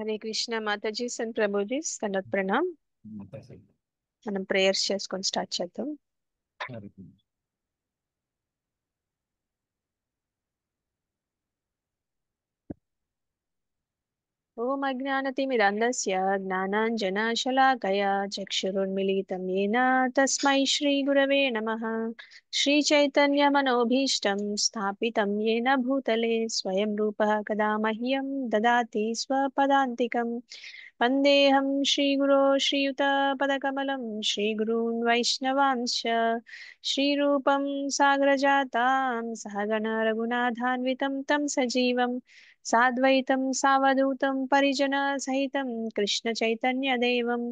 Hare Krishna Mataji sun Prabhuji దండోత్ Pranam. మనం prayers చేసుకొని start చేద్దాం. ఓం అజ్ఞానతిమిరంధస్య జ్ఞానాంజనశలాకయా చక్షురున్మిలితం येन తస్మై శ్రీ గురవే నమః. శ్రీచైతన్యమనోభీష్టం స్థాపితం येन భూతలే స్వయం రూపः కదా మహ్యం దదాతి స్వపదాంతికం. వందేహం శ్రీగురో శ్రీయుతపదకమలం శ్రీగురూన్ వైష్ణవాంశ్చ శ్రీరూపం సాగ్రజాతాం సహగణ రఘునాథాన్వితం తం సజీవం साद्वैतं सावधूतं परिजन सहितं कृष्ण चैतन्य देवं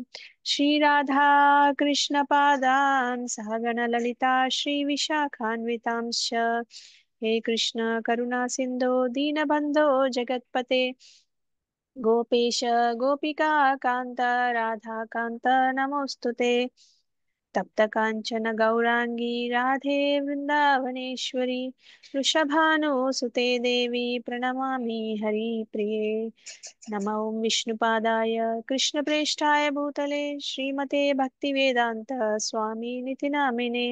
श्रीराधा कृष्ण पादान् सहगण ललिता श्री विशाखान्वितांश्च हे कृष्ण करुणा सिन्धो दीनबन्धो जगत्पते गोपेश गोपिका कान्त राधा कान्त नमोऽस्तुते. तप्त कांचन गौरांगी राधे वृंदावनेश्वरी वृषभानुसुते देवी प्रणमामि हरिप्रिये. नमो विष्णुपादाय कृष्णप्रेष्ठाय भूतले श्रीमते भक्तिवेदांत स्वामिनिति नामिने.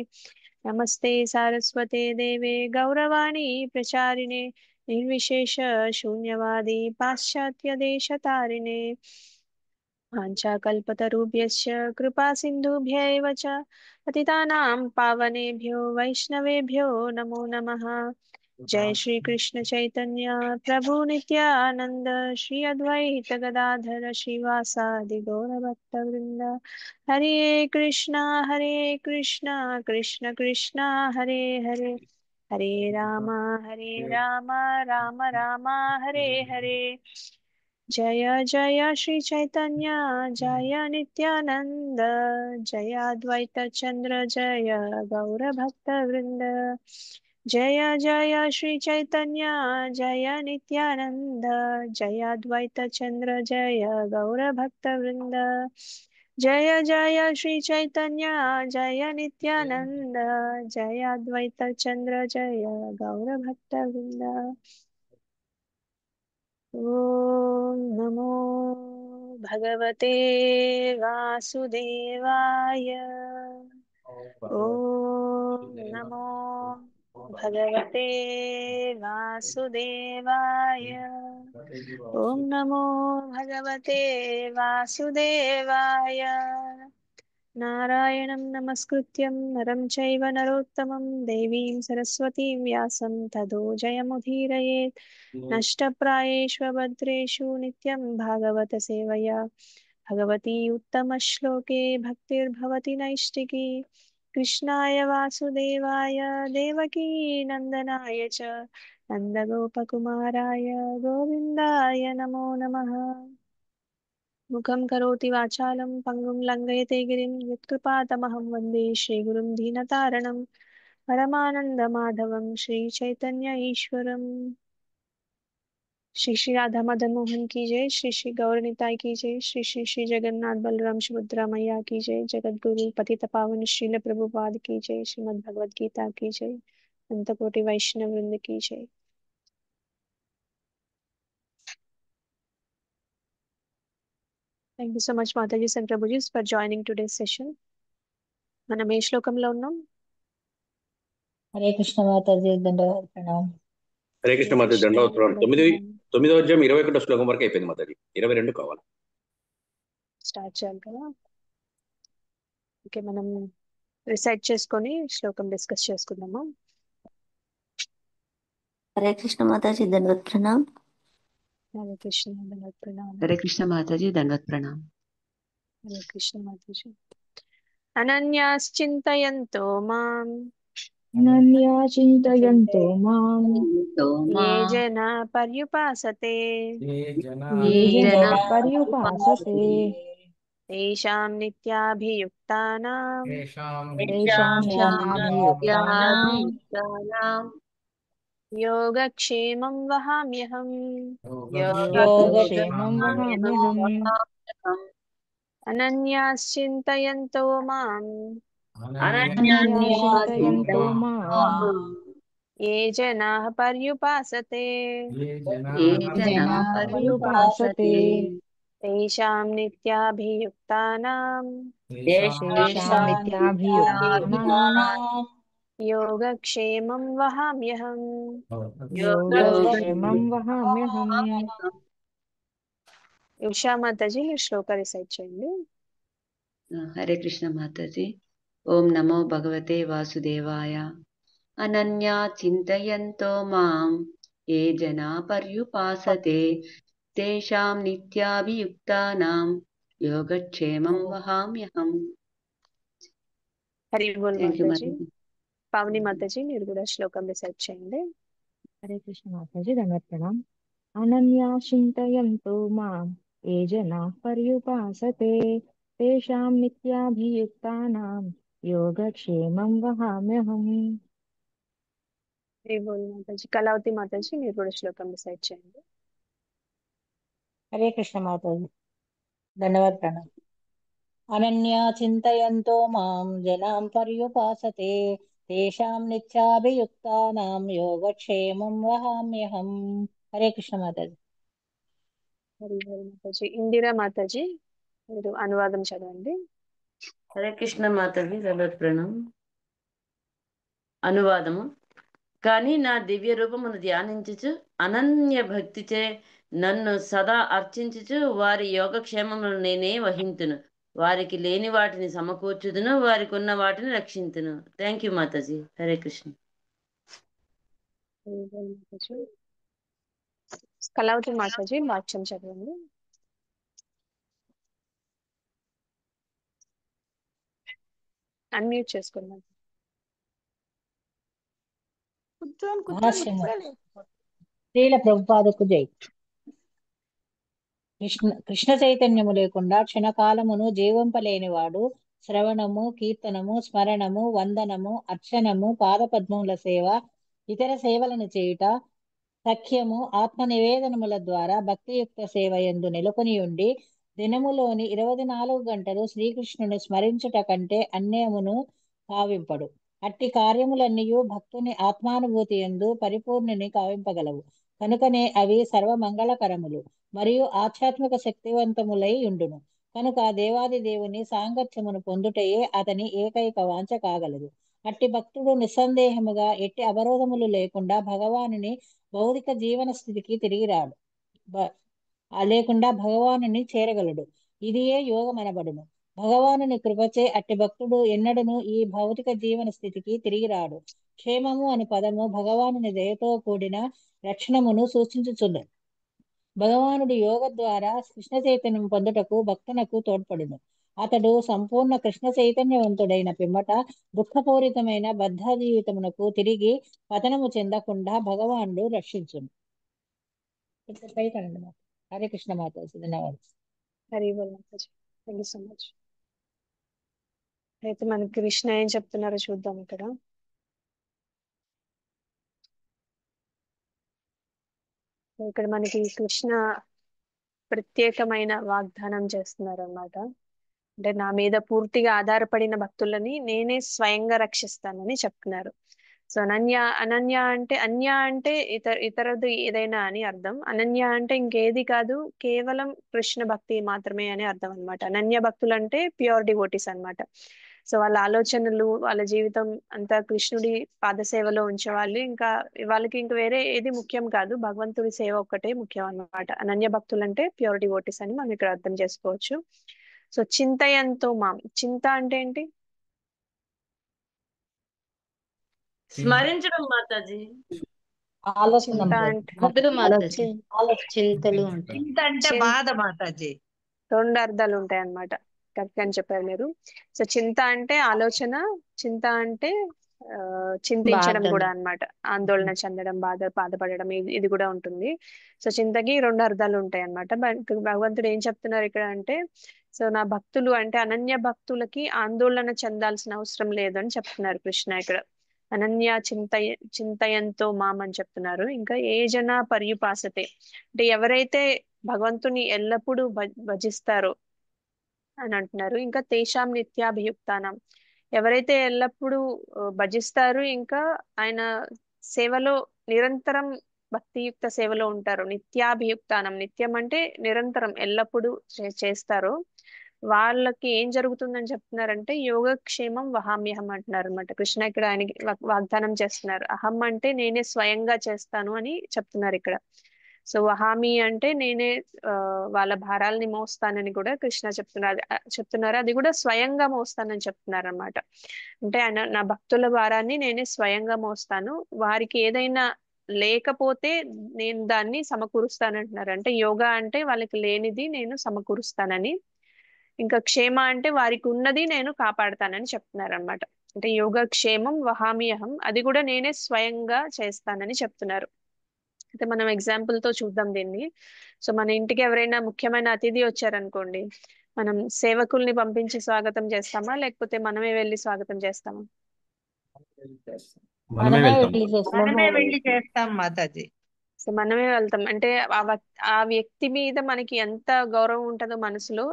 नमस्ते सारस्वते देवे गौरवाणी प्रचारिणे निर्विशेष शून्यवादी पाश्चात्य देशतारिणे. वाञ्छाकल्पतरुभ्यश्च कृपा सिन्धुभ्य एव च पतितानां पावनेभ्यो वैष्णवेभ्यो नमो नमः. जय श्री कृष्ण चैतन्य प्रभु नित्यानंद श्री अद्वैत गदाधर श्रीवासादि गौरभक्तवृंद. हरे कृष्णा कृष्ण कृष्णा हरे हरे हरे राम राम राम हरे हरे. जय जय श्री चैतन्य जय नित्यानंद जय अद्वैत चंद्र जय गौर भक्त वृंद. जय जय श्री चैतन्य जय नित्यानंद जय अद्वैत चंद्र जय गौर भक्त वृंद. जय जय श्री चैतन्य जय नित्यानंद जय अद्वैत चंद्र जय गौर भक्त वृंद. ओम नमो भगवते वासुदेवाय. ओम नमो भगवते वासुदेवाय. ओम नमो भगवते वासुदेवाय. नारायणं नमस्कृत्यं नरं चैव नरोत्तमं देवीं सरस्वतीं व्यासं ततो जयमुदीरयेत्. नष्टप्रायेषु भद्रेषु नित्यं भागवत सेवया भगवती उत्तमश्लोके भक्तिर्भवति नैष्टिकी. कृष्णाय वासुदेवाय देवकी नन्दनाय च नन्दगोपकुमाराय गोविन्दाय नमो नमः. मुखं करोति वाचालं पङ्गुं लङ्घयते गिरिं यत्कृपातमहं वन्दे श्रीगुरुं दीनतारणं परमानन्दमाधवं श्रीचैतन्य ईश्वरम्. श्री श्री राधा मदन मोहन की जय. श्री श्री गौर निताई की जय. श्री श्री श्री जगन्नाथ बलराम सुभद्रा मैया की जय. जगत गुरु पतित पावन श्रील प्रभुपाद की जय. श्रीमद् भगवद गीता की जय. अनंत कोटि वैष्णव वृंद की जय. Thank you so much Mataji and Prabhuji for joining today's session. మనం ఏ శ్లోకంలో ఉన్నాం? హరే కృష్ణ మాతాజీ దండోత్ ప్రణామ్. హరే కృష్ణ మాతాజీ దండోత్ ప్రణామ్. 9వ అధ్యాయం 21వ శ్లోకం వరకు అయిపోయింది మాతాజీ. 22 కావాలి. స్టార్ట్ చేయాలి కదా. ఓకే, మనం రిసైట్ చేసుకొని శ్లోకం డిస్కస్ చేసుకుందాము. హరే కృష్ణ మాతాజీ దండోత్ ప్రణామ్. హరే కృష్ణ దండోత్ ప్రణామ్. హరే కృష్ణ మాతాజీ దండోత్ ప్రణామ్. హరే కృష్ణ మాతాజీ. అనన్యాశ్చింతయంతో మాం అనన్యా చింతయంతో మాం ఏ జన పర్యుపాసతే ఏ జన పర్యుపాసతే తేషాం నిత్యాభియుక్తానాం తేషాం నిత్యాభియుక్తానాం యోగక్షేమం వహామ్యహం. యోగక్షేమం వహామ్యహం. అనన్యాశ్చింతయంతో మాం అనన్యా చింతయంతో మాం ఏ జనాః పర్యుపాసతే ఏ జనా పర్యుపాసతే తేషాం నిత్యాభియుక్తానాం తేషామిత్యాభియుక్తానాం యోగక్షేమం వహామ్యహం. యోగక్షేమం వహామ్యహం. ఉషా మాతాజీ మీరు శ్లోక రిసైట్ చేయండి. హరే కృష్ణ మాతాజీ. ఓం నమో భగవతే వాసుదేవాయ. అనన్యా చింతయంతో మాం ఏ జనా పర్యుపాసతే తేషాం నిత్యాభియుక్తానాం యోగక్షేమం వహామ్యహం. హరి బోల్ థ్యాంక్ యూ మాతాజీ. మాతాజీ. పావని మాతాజీ మీరు కూడా శ్లోకం రిసైట్ చేయండి. హరే కృష్ణ మాతాజీ దండవత్ ప్రణామ్. అనన్యా చింతయంతో మాం ఏ జనాః పర్యుపాసతే తేషాం నిత్యాభియుక్తానాం యోగక్షేమం వహామ్యహం. హరి బోల్ మాతాజీ. కళావతి మాతాజీ మీరు కూడా శ్లోకం రిసైట్ చేయండి. హరే కృష్ణ మాతాజీ ధన్యవాద ప్రణామ్. అనన్యా చింతయంతో మాం జనాం పర్యుపాసతే తేషాం నిత్యాభియుక్తానాం యోగక్షేమం వహామ్యహం. హరే కృష్ణ మాతాజీ. హరి బోల్ మాతాజీ. ఇందిరా మాతాజీ మీరు అనువాదం చదవండి. హరే కృష్ణ మాతాజీ దండవత్ ప్రణామ్. అనువాదము. కానీ నా దివ్య రూపమును ధ్యానించుచు అనన్య భక్తిచే నన్ను సదా అర్చించుచు వారి యోగక్షేమమును నేనే వహింతును. వారికి లేని వాటిని సమకూర్చుదును, వారికి ఉన్న వాటిని రక్షింతును. థ్యాంక్ యూ మాతాజీ. హరే కృష్ణ. హరి బోల్ మాతాజీ. కళావతి మాతాజీ వాక్యం చదవండి. అన్మ్యూట్ చేసుకున్నాం. భాష్యము. శ్రీల ప్రభుపాదకు జై. కృష్ణ చైతన్యము లేకుండా క్షణకాలమును జీవింపలేనివాడు శ్రవణము, కీర్తనము, స్మరణము, వందనము, అర్చనము, పాదపద్మముల సేవ, ఇతర సేవలను చేయుట, సఖ్యము, ఆత్మ నివేదనముల ద్వారా భక్తియుక్త సేవ యందు నెలకొనియుండి దినములోని 24 గంటలు శ్రీకృష్ణుని స్మరించుట కంటే అన్యమును కావింపడు. అట్టి కార్యములన్నీయు భక్తుని ఆత్మానుభూతి యందు పరిపూర్ణుని కావింపగలవు. కనుకనే అవి సర్వమంగళకరములు మరియు ఆధ్యాత్మిక శక్తివంతములై ఉండును. కనుక దేవాది దేవుని సాంగత్యమును పొందుటయే అతని ఏకైక వాంఛ కాగలదు. అట్టి భక్తుడు నిస్సందేహముగా ఎట్టి అవరోధములు లేకుండా భగవానుని భౌతిక జీవన స్థితికి తిరిగి రాడు లేకుండా భగవానుని చేరగలడు. ఇదియే యోగమనబడును. భగవానుని కృపచే అట్టి భక్తుడు ఎన్నడను ఈ భౌతిక జీవన స్థితికి తిరిగి రాడు. క్షేమము అను పదము భగవానుని దయతో కూడిన రక్షణమును సూచించుచున్నది. భగవానుడు యోగ ద్వారా కృష్ణ చైతన్యం పొందుటకు భక్తునకు తోడ్పడును. అతడు సంపూర్ణ కృష్ణ చైతన్యవంతుడైన పిమ్మట దుఃఖపూరితమైన బద్ధ జీవితమునకు తిరిగి పతనము చెందకుండా భగవానుడు రక్షించును. హరే కృష్ణ మాతాజీ ధన్యవాదాలు. హరి బోల్ మాతాజీ. Thank you so much. అయితే మనకి కృష్ణ ఏం చెప్తున్నారో చూద్దాం. ఇక్కడ ఇక్కడ మనకి కృష్ణ ప్రత్యేకమైన వాగ్దానం చేస్తున్నారు అన్నమాట. అంటే నా మీద పూర్తిగా ఆధారపడిన భక్తులని నేనే స్వయంగా రక్షిస్తానని చెప్తున్నారు. సో అనన్య అంటే అన్య అంటే ఇతరది ఏదైనా అని అర్థం. అనన్య అంటే ఇంకేది కాదు, కేవలం కృష్ణ భక్తి మాత్రమే అని అర్థం అన్నమాట. అనన్య భక్తులు అంటే ప్యూర్ డివోటీస్ అన్నమాట. సో వాళ్ళ ఆలోచనలు, వాళ్ళ జీవితం అంతా కృష్ణుడి పాదసేవలో ఉంచేవాళ్ళు. ఇంకా వాళ్ళకి ఇంక వేరే ఏది ముఖ్యం కాదు, భగవంతుడి సేవ ఒక్కటే ముఖ్యం అన్నమాట. అనన్య భక్తులు అంటే ప్యూర్ డివోటీస్ అని మనం ఇక్కడ అర్థం చేసుకోవచ్చు. సో చింతయంతో మాం. చింత అంటే ఏంటి? స్మరించడం మాతాజీ. ఆలోచన చింత అంటే చింతలు మాతాజీ. చింతలు ఉంటాయి. చింత అంటే బాధ మాతాజీ. రెండు అర్థాలు ఉంటాయి అన్నమాట. కరెక్ట్ అని చెప్పారు మీరు. సో చింత అంటే ఆలోచన, చింత అంటే చింతించడం బాధలు. కూడా అన్నమాట. ఆందోళన చెందడం, బాధపడడం, ఇది కూడా ఉంటుంది. సో చింతకి రెండు అర్థాలు ఉంటాయి అన్నమాట. భగవంతుడు ఏం చెప్తున్నారు ఇక్కడ అంటే, సో నా భక్తులు అంటే అనన్య భక్తులకి ఆందోళన చెందాల్సిన అవసరం లేదు అని చెప్తున్నారు కృష్ణ ఇక్కడ. అనన్య చింతయంతో మాం అని చెప్తున్నారు. ఇంకా ఏ జన పర్యుపాసతే అంటే ఎవరైతే భగవంతుని ఎల్లప్పుడూ భజిస్తారో అని అంటున్నారు. ఇంకా తేషాం నిత్యాభియుక్తానం ఎవరైతే ఎల్లప్పుడూ భజిస్తారు, ఇంకా ఆయన సేవలో నిరంతరం భక్తియుక్త సేవలో ఉంటారు, నిత్యాభియుక్తానం, నిత్యం అంటే నిరంతరం ఎల్లప్పుడూ చేస్తారు, వాళ్ళకి ఏం జరుగుతుందని చెప్తున్నారంటే యోగక్షేమం వహామ్యహం అంటున్నారు అనమాట. కృష్ణ ఇక్కడ ఆయనకి వాగ్దానం చేస్తున్నారు. అహం అంటే నేనే స్వయంగా చేస్తాను అని చెప్తున్నారు ఇక్కడ. సో వహామి అంటే నేనే వాళ్ళ భారాలని మోస్తానని కూడా కృష్ణ చెప్తున్నారు. అది కూడా స్వయంగా మోస్తానని చెప్తున్నారు అనమాట. అంటే ఆయన నా భక్తుల భారాన్ని నేనే స్వయంగా మోస్తాను, వారికి ఏదైనా లేకపోతే నేను దాన్ని సమకూరుస్తానంటున్నారు. అంటే యోగా అంటే వాళ్ళకి లేనిది నేను సమకూరుస్తానని, ఇంకా క్షేమ అంటే వారికి ఉన్నది నేను కాపాడతానని చెప్తున్నారు అనమాట. అంటే యోగ క్షేమం వహామి అహం, అది కూడా నేనే స్వయంగా చేస్తానని చెప్తున్నారు. అయితే మనం ఎగ్జాంపుల్ తో చూద్దాం దీన్ని. సో మన ఇంటికి ఎవరైనా ముఖ్యమైన అతిథి వచ్చారనుకోండి, మనం సేవకుల్ని పంపించి స్వాగతం చేస్తామా, లేకపోతే మనమే వెళ్ళి స్వాగతం చేస్తామా? మనమే వెళ్తాం. మనమే వెళ్ళి చేస్తాం మాతాజీ. సో మనమే వెళ్తాం అంటే ఆ వ్యక్తి మీద మనకి ఎంత గౌరవం ఉంటుందో మనసులో,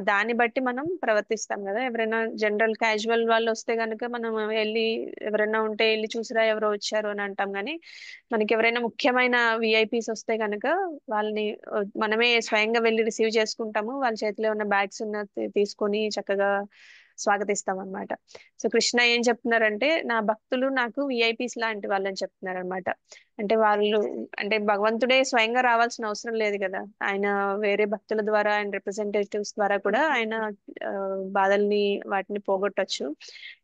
దాన్ని బట్టి మనం ప్రవర్తిస్తాం కదా. ఎవరైనా జనరల్ క్యాజువల్ వాళ్ళు వస్తే గనుక మనం వెళ్ళి ఎవరైనా ఉంటే వెళ్ళి చూసిరా ఎవరో వచ్చారు అని అంటాం, కానీ మనకి ఎవరైనా ముఖ్యమైన విఐపీస్ వస్తే గనుక వాళ్ళని మనమే స్వయంగా వెళ్ళి రిసీవ్ చేసుకుంటాము, వాళ్ళ చేతిలో ఉన్న బ్యాగ్స్ తీసుకొని చక్కగా స్వాగతిస్తాం అన్నమాట. సో కృష్ణ ఏం చెప్తున్నారంటే నా భక్తులు నాకు విఐపీస్ లాంటి వాళ్ళని చెప్తున్నారు అనమాట. అంటే వాళ్ళు అంటే భగవంతుడే స్వయంగా రావాల్సిన అవసరం లేదు కదా, ఆయన వేరే భక్తుల ద్వారా ఆయన రిప్రజెంటేటివ్స్ ద్వారా కూడా ఆయన బాధల్ని వాటిని పోగొట్టచ్చు.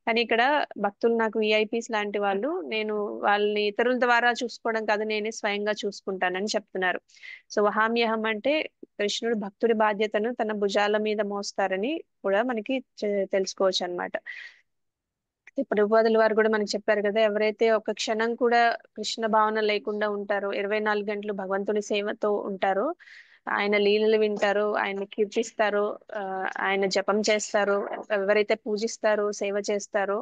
కానీ ఇక్కడ భక్తులు నాకు విఐపీస్ లాంటి వాళ్ళు, నేను వాళ్ళని ఇతరుల ద్వారా చూసుకోవడం కాదు, నేనే స్వయంగా చూసుకుంటానని చెప్తున్నారు. సో వహామ్యహం అంటే కృష్ణుడు భక్తుడి బాధ్యతను తన భుజాల మీద మోస్తారని కూడా మనకి తెలుసుకోవచ్చు అన్నమాట. ఇప్పుడు ఉపాధుల వారు కూడా మనకి చెప్పారు కదా, ఎవరైతే ఒక క్షణం కూడా కృష్ణ భావన లేకుండా ఉంటారో, 24 గంటలు భగవంతుని సేవతో ఉంటారో, ఆయన లీలలు వింటారు, ఆయన కీర్తిస్తారు, ఆయన జపం చేస్తారు, ఎవరైతే పూజిస్తారో సేవ చేస్తారో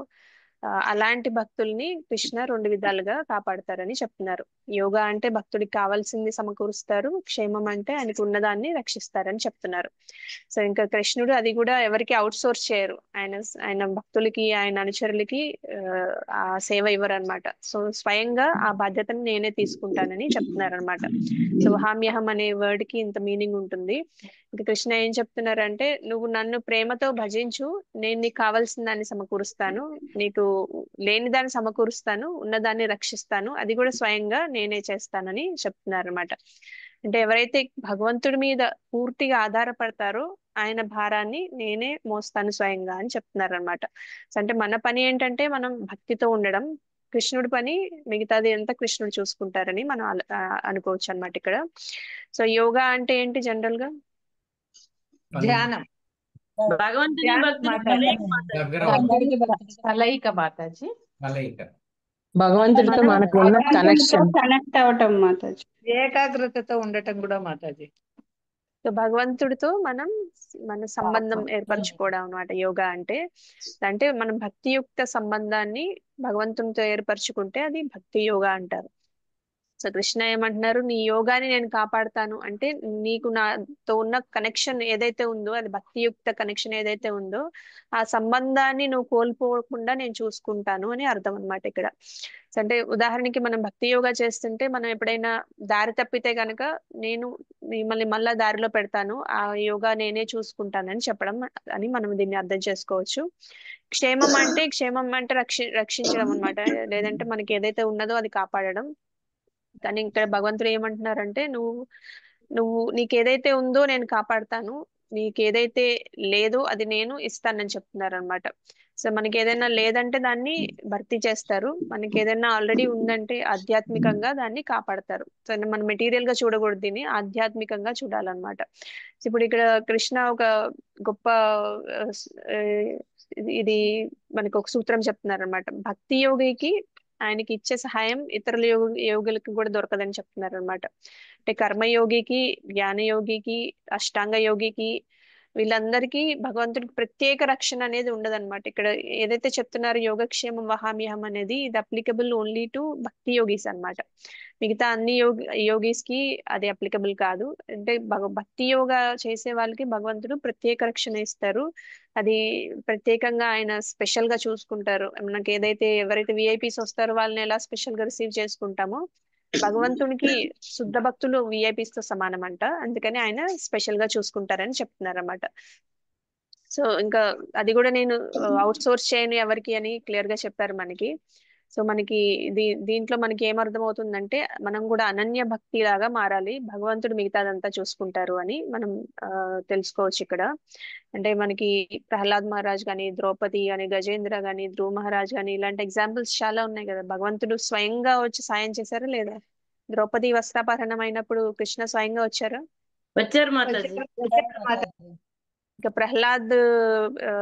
అలాంటి భక్తుల్ని కృష్ణ 2 విధాలుగా కాపాడతారని చెప్తున్నారు. యోగా అంటే భక్తుడికి కావాల్సింది సమకూరుస్తారు, క్షేమం అంటే ఆయనకు ఉన్నదాన్ని రక్షిస్తారని చెప్తున్నారు. సో ఇంకా కృష్ణుడు అది కూడా ఎవరికి అవుట్ సోర్స్ చేయరు, ఆయన భక్తులకి ఆయన అనుచరులకి ఆ సేవ ఇవ్వరు అనమాట. సో స్వయంగా ఆ బాధ్యతను నేనే తీసుకుంటానని చెప్తున్నారు అనమాట. సో హామ్యహం అనే వర్డ్ కి ఇంత మీనింగ్ ఉంటుంది. ఇంకా కృష్ణ ఏం చెప్తున్నారంటే నువ్వు నన్ను ప్రేమతో భజించు, నేను నీకు కావాల్సిన దాన్ని సమకూరుస్తాను, నీకు లేని దాన్ని సమకూరుస్తాను, ఉన్నదాన్ని రక్షిస్తాను, అది కూడా స్వయంగా నేనే చేస్తానని చెప్తున్నారు అనమాట. అంటే ఎవరైతే భగవంతుడి మీద పూర్తిగా ఆధారపడతారో ఆయన భారాన్ని నేనే మోస్తాను స్వయంగా అని చెప్తున్నారు అనమాట. అంటే మన పని ఏంటంటే మనం భక్తితో ఉండడం, కృష్ణుడి పని మిగతాది అంతా కృష్ణుడు చూసుకుంటారని మనం అనుకోవచ్చు అనమాట ఇక్కడ. సో యోగా అంటే ఏంటి జనరల్ గా? ధ్యానం. భగవంతుని భక్తులు కలయిక మాతాజీ. భగవంతుడితో మనకు ఉన్న కనెక్షన్, కనెక్ట్ అవటం మాతాజీ. ఏకాగ్రతతో ఉండటం కూడా మాతాజీ. సో భగవంతుడితో మన సంబంధం ఏర్పరచుకోవడం అన్నమాట యోగా అంటే. అంటే మనం భక్తియుక్త సంబంధాన్ని భగవంతునితో ఏర్పరచుకుంటే అది భక్తి యోగా అంటారు. సో కృష్ణ ఏమంటున్నారు, నీ యోగాని నేను కాపాడుతాను అంటే నీకు నాతో ఉన్న కనెక్షన్ ఏదైతే ఉందో, అది భక్తియుక్త కనెక్షన్ ఏదైతే ఉందో ఆ సంబంధాన్ని నువ్వు కోల్పోకుండా నేను చూసుకుంటాను అని అర్థం అనమాట ఇక్కడ. సో అంటే ఉదాహరణకి మనం భక్తి యోగా చేస్తుంటే మనం ఎప్పుడైనా దారి తప్పితే గనక నేను మిమ్మల్ని మళ్ళా దారిలో పెడతాను, ఆ యోగా నేనే చూసుకుంటానని చెప్పడం అని మనం దీన్ని అర్థం చేసుకోవచ్చు. క్షేమం అంటే రక్షించడం అనమాట, లేదంటే మనకి ఏదైతే ఉన్నదో అది కాపాడడం. కానీ ఇక్కడ భగవంతుడు ఏమంటున్నారంటే నువ్వు నీకేదైతే ఉందో నేను కాపాడుతాను, నీకేదైతే లేదో అది నేను ఇస్తానని చెప్తున్నారు అనమాట. సో మనకి ఏదైనా లేదంటే దాన్ని భర్తీ చేస్తారు, మనకి ఏదైనా ఆల్రెడీ ఉందంటే ఆధ్యాత్మికంగా దాన్ని కాపాడతారు. సో మనం మెటీరియల్ గా చూడకూడదు, దీన్ని ఆధ్యాత్మికంగా చూడాలన్నమాట. ఇప్పుడు ఇక్కడ కృష్ణ ఒక గొప్ప ఆ, ఇది మనకి ఒక సూత్రం చెప్తున్నారు అనమాట. భక్తి యోగికి ఆయనకి ఇచ్చే సహాయం ఇతరుల యోగులకి కూడా దొరకదని చెప్తున్నారు అనమాట. అంటే కర్మయోగికి, జ్ఞానయోగికి, అష్టాంగ యోగికి, వీళ్ళందరికీ భగవంతుడికి ప్రత్యేక రక్షణ అనేది ఉండదన్నమాట. ఇక్కడ ఏదైతే చెప్తున్నారో యోగక్షేమం వహామ్యహం అనేది, ఇది అప్లికబుల్ ఓన్లీ టు భక్తి యోగీస్ అన్నమాట. మిగతా అన్ని యోగీస్ కి అది అప్లికబుల్ కాదు. అంటే భక్తి యోగా చేసే వాళ్ళకి భగవంతుడు ప్రత్యేక రక్షణ ఇస్తారు, అది ప్రత్యేకంగా ఆయన స్పెషల్ గా చూసుకుంటారు. మనకి ఏదైతే ఎవరైతే విఐపీస్ వస్తారో వాళ్ళని ఎలా స్పెషల్ గా రిసీవ్ చేసుకుంటామో భగవంతునికి శుద్ధ భక్తులు విఐపీస్ తో సమానం అంట, అందుకని ఆయన స్పెషల్ గా చూసుకుంటారని చెప్తున్నారు అన్నమాట. సో ఇంకా అది కూడా నేను అవుట్ సోర్స్ చేయను ఎవరికి అని క్లియర్ గా చెప్పారు మనకి. సో మనకి దీంట్లో మనకి ఏమర్థం అవుతుందంటే మనం కూడా అనన్య భక్తి లాగా మారాలి, భగవంతుడు మిగతాదంతా చూసుకుంటారు అని మనం తెలుసుకోవచ్చు ఇక్కడ. అంటే మనకి ప్రహ్లాద్ మహారాజ్ గాని, ద్రౌపది గాని, గజేంద్ర గాని, ధ్రువ మహారాజ్ గాని, ఇలాంటి ఎగ్జాంపుల్స్ చాలా ఉన్నాయి కదా. భగవంతుడు స్వయంగా వచ్చి సాయం చేశారా లేదా? ద్రౌపది వస్త్రాపహరణం అయినప్పుడు కృష్ణ స్వయంగా వచ్చారా? వచ్చారు మాతాజీ. ఇక ప్రహ్లాద్ ఆ,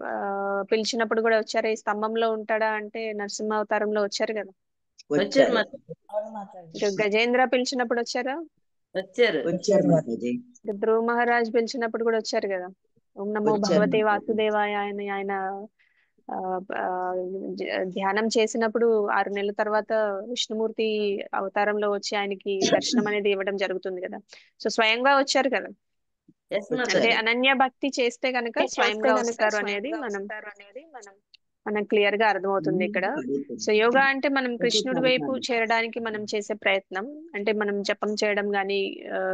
ఆ, పిలిచినప్పుడు కూడా వచ్చారు. ఈ స్తంభంలో ఉంటాడా అంటే నరసింహ అవతారంలో వచ్చారు కదా. వచ్చారు ఇక గజేంద్ర పిలిచినప్పుడు వచ్చారా? వచ్చారు. ఇక ధ్రువ మహారాజ్ పిలిచినప్పుడు కూడా వచ్చారు కదా. ఓం నమో భగవతే వాసుదేవాయ అని ఆయన ఆ, ఆ, ధ్యానం చేసినప్పుడు 6 నెలల తర్వాత విష్ణుమూర్తి అవతారంలో వచ్చి ఆయనకి దర్శనం అనేది ఇవ్వడం జరుగుతుంది కదా. సో స్వయంగా వచ్చారు కదా. ఎస్ అంటే మాతాజీ. అనన్య భక్తి చేస్తే కనుక స్వయంగా వస్తారు అనేది మనం క్లియర్ గా అర్థమవుతుంది ఇక్కడ. సో యోగా అంటే మనం కృష్ణుడి వైపు చేరడానికి మనం చేసే ప్రయత్నం. అంటే మనం జపం చేయడం గాని,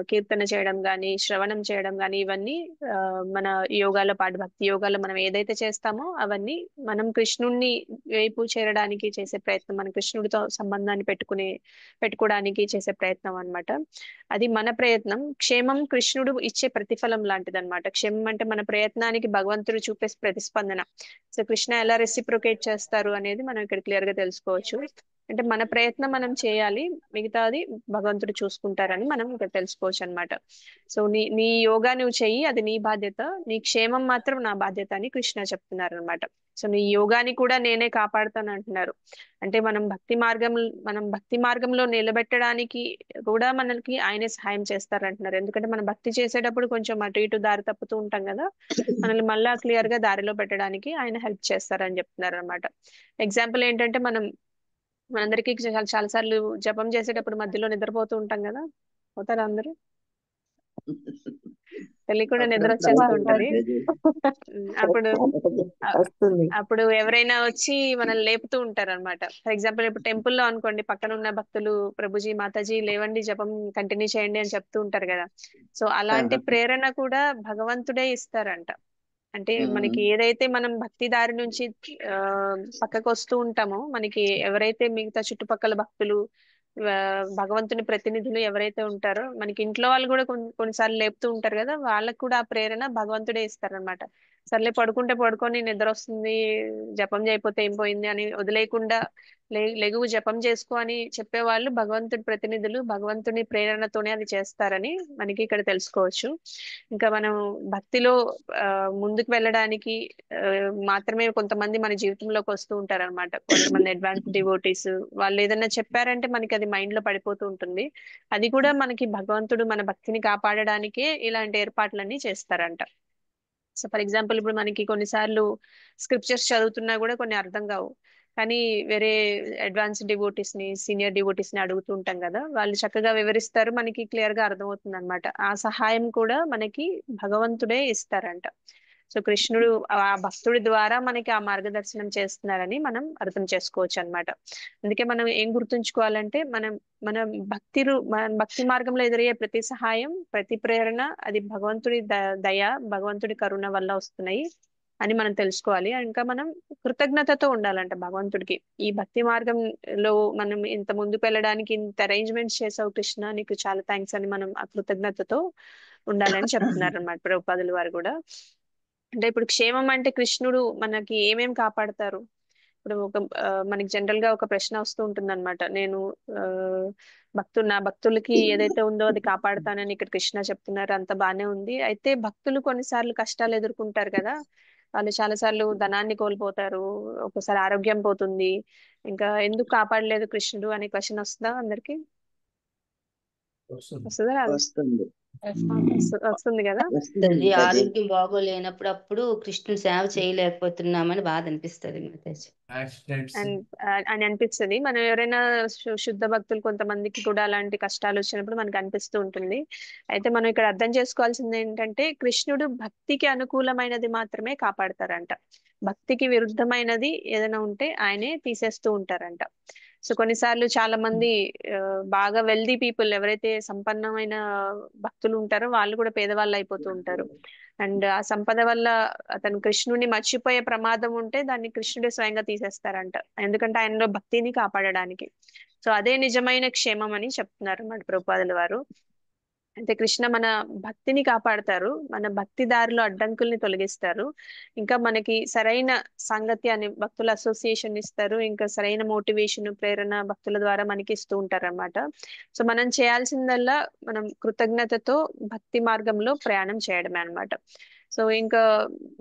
కీర్తన చేయడం గాని, శ్రవణం చేయడం గాని, ఇవన్నీ మన యోగాలో పాటు భక్తి యోగాలో మనం ఏదైతే చేస్తామో అవన్నీ మనం కృష్ణుడిని వైపు చేరడానికి చేసే ప్రయత్నం, మన కృష్ణుడితో సంబంధాన్ని పెట్టుకోవడానికి చేసే ప్రయత్నం అన్నమాట. అది మన ప్రయత్నం. క్షేమం కృష్ణుడు ఇచ్చే ప్రతిఫలం లాంటిది అనమాట. క్షేమం అంటే మన ప్రయత్నానికి భగవంతుడు చూపే ప్రతిస్పందన. సో కృష్ణ ఎలా రెసిప్రొకేట్ చేస్తారు అనేది మనం ఇక్కడ క్లియర్ గా తెలుసుకోవచ్చు. అంటే మన ప్రయత్నం మనం చేయాలి, మిగతాది భగవంతుడు చూసుకుంటారని మనం ఇక్కడ తెలుసుకోవచ్చు అనమాట. సో నీ యోగా నువ్వు చెయ్యి, అది నీ బాధ్యత, నీ క్షేమం మాత్రం నా బాధ్యత అని కృష్ణ చెప్తున్నారు అనమాట. సో నీ యోగాని కూడా నేనే కాపాడుతాను అంటున్నారు. అంటే మనం భక్తి మార్గంలో నిలబెట్టడానికి కూడా మనకి ఆయనే సహాయం చేస్తారంటున్నారు. ఎందుకంటే మనం భక్తి చేసేటప్పుడు కొంచెం అటు ఇటు దారి తప్పుతూ ఉంటాం కదా, మనల్ని మళ్ళా క్లియర్ గా దారిలో పెట్టడానికి ఆయన హెల్ప్ చేస్తారని చెప్తున్నారు అనమాట. ఎగ్జాంపుల్ ఏంటంటే మనందరికీ చాలా సార్లు జపం చేసేటప్పుడు మధ్యలో నిద్రపోతూ ఉంటాం కదా. పోతారా అందరూ? తెలియకుండా నిద్ర వచ్చేస్తూ ఉంటది. అప్పుడు అప్పుడు ఎవరైనా వచ్చి మనల్ని లేపుతూ ఉంటారు అనమాట. ఫర్ ఎగ్జాంపుల్ ఇప్పుడు టెంపుల్లో అనుకోండి, పక్కన ఉన్న భక్తులు ప్రభుజీ మాతాజీ లేవండి, జపం కంటిన్యూ చేయండి అని చెప్తూ ఉంటారు కదా. సో అలాంటి ప్రేరణ కూడా భగవంతుడే ఇస్తారంట. అంటే మనకి ఏదైతే మనం భక్తి దారి నుంచి ఆ పక్కకు వస్తూ ఉంటామో, మనకి ఎవరైతే మిగతా చుట్టుపక్కల భక్తులు, భగవంతుని ప్రతినిధులు ఎవరైతే ఉంటారో, మనకి ఇంట్లో వాళ్ళు కూడా కొన్నిసార్లు లేపుతూ ఉంటారు కదా, వాళ్ళకు కూడా ఆ ప్రేరణ భగవంతుడే ఇస్తారనమాట. సర్లే పడుకుంటే పడుకొని, నిద్ర వస్తుంది, జపం చేయకపోతే ఏం పోయింది అని వదిలేయకుండా లెగువు జపం చేసుకో అని చెప్పేవాళ్ళు భగవంతుడి ప్రతినిధులు, భగవంతుని ప్రేరణతోనే అది చేస్తారని మనకి ఇక్కడ తెలుసుకోవచ్చు. ఇంకా మనం భక్తిలో ముందుకు వెళ్ళడానికి మాత్రమే కొంతమంది మన జీవితంలోకి వస్తూ ఉంటారు అనమాట. కొంతమంది అడ్వాన్స్ డివోటీస్, వాళ్ళు ఏదైనా చెప్పారంటే మనకి అది మైండ్ లో పడిపోతూ ఉంటుంది. అది కూడా మనకి భగవంతుడు మన భక్తిని కాపాడడానికే ఇలాంటి ఏర్పాట్లన్నీ చేస్తారంట. సో ఫర్ ఎగ్జాంపుల్ ఇప్పుడు మనకి కొన్నిసార్లు స్క్రిప్చర్స్ చదువుతున్నా కూడా కొన్ని అర్థం కావు, కానీ వేరే అడ్వాన్స్ డివోటీస్ ని, సీనియర్ డివోటీస్ ని అడుగుతూ ఉంటాం కదా, వాళ్ళు చక్కగా వివరిస్తారు, మనకి క్లియర్ గా అర్థమవుతుంది అనమాట. ఆ సహాయం కూడా మనకి భగవంతుడే ఇస్తారంట. సో కృష్ణుడు ఆ భక్తుడి ద్వారా మనకి ఆ మార్గదర్శనం చేస్తున్నారని మనం అర్థం చేసుకోవచ్చు అన్నమాట. అందుకే మనం ఏం గుర్తుంచుకోవాలంటే మన భక్తి మార్గంలో ఎదురయ్యే ప్రతి సహాయం, ప్రతి ప్రేరణ అది భగవంతుడి దయ, భగవంతుడి కరుణ వల్ల వస్తున్నాయి అని మనం తెలుసుకోవాలి. ఇంకా మనం కృతజ్ఞతతో ఉండాలంట భగవంతుడికి. ఈ భక్తి మార్గంలో మనం ఇంత ముందుకు వెళ్ళడానికి ఇంత అరేంజ్మెంట్స్ చేసావు కృష్ణ, నీకు చాలా థ్యాంక్స్ అని మనం ఆ కృతజ్ఞతతో ఉండాలని చెప్తున్నారు అన్నమాట ప్రభుపాదుల వారు కూడా. అంటే ఇప్పుడు క్షేమం అంటే కృష్ణుడు మనకి ఏమేం కాపాడతారు? ఇప్పుడు మనకి జనరల్ గా ఒక ప్రశ్న వస్తూ ఉంటుంది అనమాట. నేను నా భక్తులకి ఏదైతే ఉందో అది కాపాడుతానని ఇక్కడ కృష్ణ చెప్తున్నారు, అంత బానే ఉంది. అయితే భక్తులు కొన్నిసార్లు కష్టాలు ఎదుర్కొంటారు కదా, వాళ్ళు చాలా సార్లు ధనాన్ని కోల్పోతారు, ఒకసారి ఆరోగ్యం పోతుంది, ఇంకా ఎందుకు కాపాడలేదు కృష్ణుడు అనే క్వశ్చన్ వస్తుందా అందరికి? వస్తుందా రాదు? వస్తుంది కదా. వస్తుంది. ఆరోగ్యం బాగోలేనప్పుడు అప్పుడు కృష్ణుని సేవ చేయలేకపోతున్నామని బాధ అనిపిస్తుంది మాతాజీ. అని అనిపిస్తుంది. మనం ఎవరైనా శుద్ధ భక్తులు కొంతమందికి కూడా అలాంటి కష్టాలు వచ్చినప్పుడు మనకు అనిపిస్తూ ఉంటుంది. అయితే మనం ఇక్కడ అర్థం చేసుకోవాల్సింది ఏంటంటే, కృష్ణుడు భక్తికి అనుకూలమైనది మాత్రమే కాపాడతారంట. భక్తికి విరుద్ధమైనది ఏదైనా ఉంటే ఆయనే తీసేస్తూ ఉంటారంట. సో కొన్నిసార్లు చాలా మంది బాగా వెల్దీ పీపుల్ ఎవరైతే సంపన్నమైన భక్తులు ఉంటారో వాళ్ళు కూడా పేదవాళ్ళు అయిపోతూ ఉంటారు. అండ్ ఆ సంపద వల్ల అతను కృష్ణుడిని మర్చిపోయే ప్రమాదం ఉంటే దాన్ని కృష్ణుడే స్వయంగా తీసేస్తారంట, ఎందుకంటే ఆయనలో భక్తిని కాపాడడానికి. సో అదే నిజమైన క్షేమం అని చెప్తున్నారు అన్నమాట ప్రభుపాదుల వారు. అయితే కృష్ణ మన భక్తిని కాపాడతారు, మన భక్తి దారిలో అడ్డంకుల్ని తొలగిస్తారు, ఇంకా మనకి సరైన సాంగత్యాన్ని భక్తుల అసోసియేషన్ ఇస్తారు, ఇంకా సరైన మోటివేషన్ ప్రేరణ భక్తుల ద్వారా మనకి ఇస్తూ ఉంటారు అన్నమాట. సో మనం చేయాల్సిందల్లా మనం కృతజ్ఞతతో భక్తి మార్గంలో ప్రయాణం చేయడమే అన్నమాట. సో ఇంకా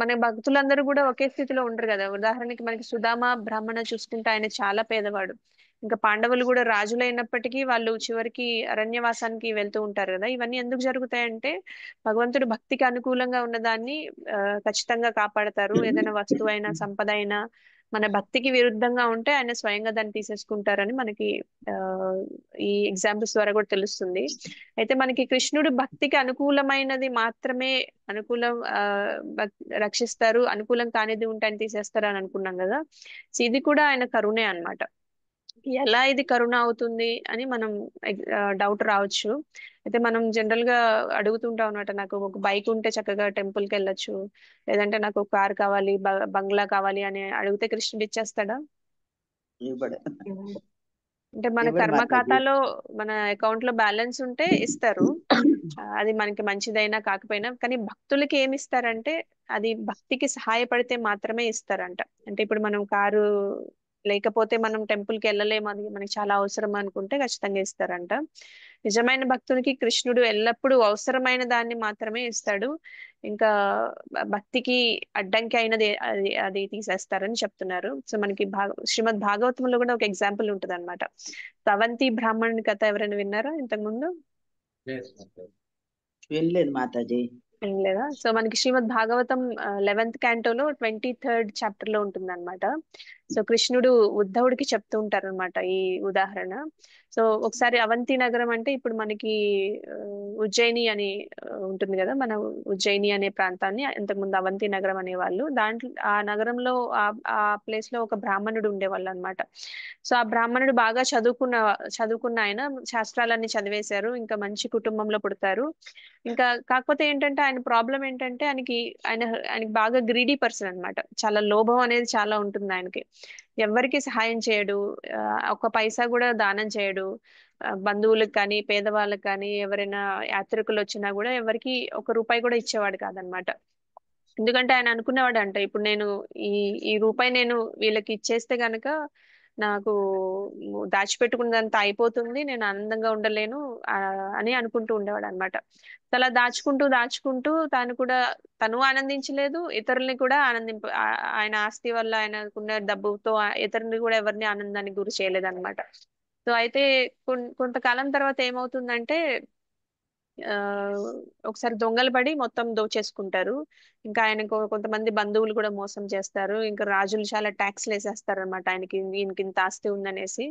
మన భక్తులందరూ కూడా ఒకే స్థితిలో ఉండరు కదా. ఉదాహరణకి మనకి సుధామ బ్రాహ్మణ చూసుకుంటే ఆయన చాలా పేదవాడు. ఇంకా పాండవులు కూడా రాజులైనప్పటికీ వాళ్ళు చివరికి అరణ్యవాసానికి వెళ్తూ ఉంటారు కదా. ఇవన్నీ ఎందుకు జరుగుతాయంటే భగవంతుడు భక్తికి అనుకూలంగా ఉన్నదాన్ని ఖచ్చితంగా కాపాడతారు. ఏదైనా వస్తువు అయినా సంపద అయినా మన భక్తికి విరుద్ధంగా ఉంటే ఆయన స్వయంగా దాన్ని తీసేసుకుంటారని మనకి ఆ ఈ ఎగ్జాంపుల్స్ ద్వారా కూడా తెలుస్తుంది. అయితే మనకి కృష్ణుడు భక్తికి అనుకూలమైనది మాత్రమే అనుకూలం రక్షిస్తారు, అనుకూలం కానిది ఉంటే ఆయన తీసేస్తారు అని అనుకున్నాం కదా. సో ఇది కూడా ఆయన కరుణే అన్నమాట. ఎలా ఇది కరుణ అవుతుంది అని మనం డౌట్ రావచ్చు. అయితే మనం జనరల్ గా అడుగుతుంటాం అనమాట, నాకు ఒక బైక్ ఉంటే చక్కగా టెంపుల్ కి వెళ్ళొచ్చు, లేదంటే నాకు ఒక కార్ కావాలి, బంగ్లా కావాలి అని అడిగితే కృష్ణుడు ఇచ్చేస్తాడా? అంటే మన కర్మ ఖాతాలో మన అకౌంట్ లో బ్యాలెన్స్ ఉంటే ఇస్తారు, అది మనకి మంచిదైనా కాకపోయినా. కానీ భక్తులకి ఏమి ఇస్తారంటే అది భక్తికి సహాయపడితే మాత్రమే ఇస్తారంట. అంటే ఇప్పుడు మనం కారు లేకపోతే మనం టెంపుల్ కి వెళ్ళలేము, అది మనకి చాలా అవసరం అనుకుంటే ఖచ్చితంగా ఇస్తారంట. నిజమైన భక్తునికి కృష్ణుడు ఎల్లప్పుడూ అవసరమైన దాన్ని మాత్రమే ఇస్తాడు, ఇంకా భక్తికి అడ్డంకి అయినది అది అది తీసేస్తారని చెప్తున్నారు. సో మనకి శ్రీమద్ భాగవతంలో కూడా ఒక ఎగ్జాంపుల్ ఉంటుంది అనమాట. అవంతి బ్రాహ్మణుని కథ ఎవరైనా విన్నారా ఇంతకు ముందు? వినలేదు మాతాజీ. లేదా? సో మనకి శ్రీమద్ భాగవతం 11th క్యాంటోలో 23rd చాప్టర్ లో ఉంటుంది అనమాట. సో కృష్ణుడు ఉద్ధవుడికి చెప్తూ ఉంటారు అనమాట ఈ ఉదాహరణ. సో ఒకసారి అవంతి నగరం అంటే ఇప్పుడు మనకి ఉజ్జయిని అని ఉంటుంది కదా, మన ఉజ్జయిని అనే ప్రాంతాన్ని ఇంతకుముందు అవంతి నగరం అనేవాళ్ళు. దాంట్లో ఆ నగరంలో ఆ ప్లేస్ లో ఒక బ్రాహ్మణుడు ఉండేవాళ్ళు అనమాట. సో ఆ బ్రాహ్మణుడు బాగా చదువుకున్న ఆయన, శాస్త్రాలన్నీ చదివేశారు, ఇంకా మంచి కుటుంబంలో పుడతారు. ఇంకా కాకపోతే ఏంటంటే ఆయన ప్రాబ్లం ఏంటంటే ఆయనకి బాగా గ్రీడీ పర్సన్ అన్నమాట. చాలా లోభం అనేది చాలా ఉంటుంది ఆయనకి. ఎవరికి సహాయం చేయడు, ఒక పైసా కూడా దానం చేయడు. బంధువులకు కానీ పేదవాళ్ళకి కానీ ఎవరైనా యాత్రికులు వచ్చినా కూడా ఎవరికి ఒక రూపాయి కూడా ఇచ్చేవాడు కాదనమాట. ఎందుకంటే ఆయన అనుకునేవాడు అంట, ఇప్పుడు నేను ఈ ఈ రూపాయి నేను వీళ్ళకి ఇచ్చేస్తే గనక నాకు దాచిపెట్టుకున్నదంతా అయిపోతుంది, నేను ఆనందంగా ఉండలేను అని అనుకుంటూ ఉండేవాడు అనమాట. అలా దాచుకుంటూ తను ఆనందించలేదు, ఇతరుల్ని కూడా ఆయన ఆస్తి వల్ల ఆయనకున్న డబ్బుతో ఇతరుల్ని కూడా ఎవరిని ఆనందానికి గురి చేయలేదు అనమాట. సో అయితే కొంతకాలం తర్వాత ఏమవుతుందంటే ఆ ఒకసారి దొంగలు పడి మొత్తం దోచేసుకుంటారు. ఇంకా ఆయన కొంతమంది బంధువులు కూడా మోసం చేస్తారు. ఇంకా రాజులు చాలా ట్యాక్స్లు వేసేస్తారు అనమాట ఆయనకి, ఈయనకి ఇంత ఆస్తి ఉందనేసి.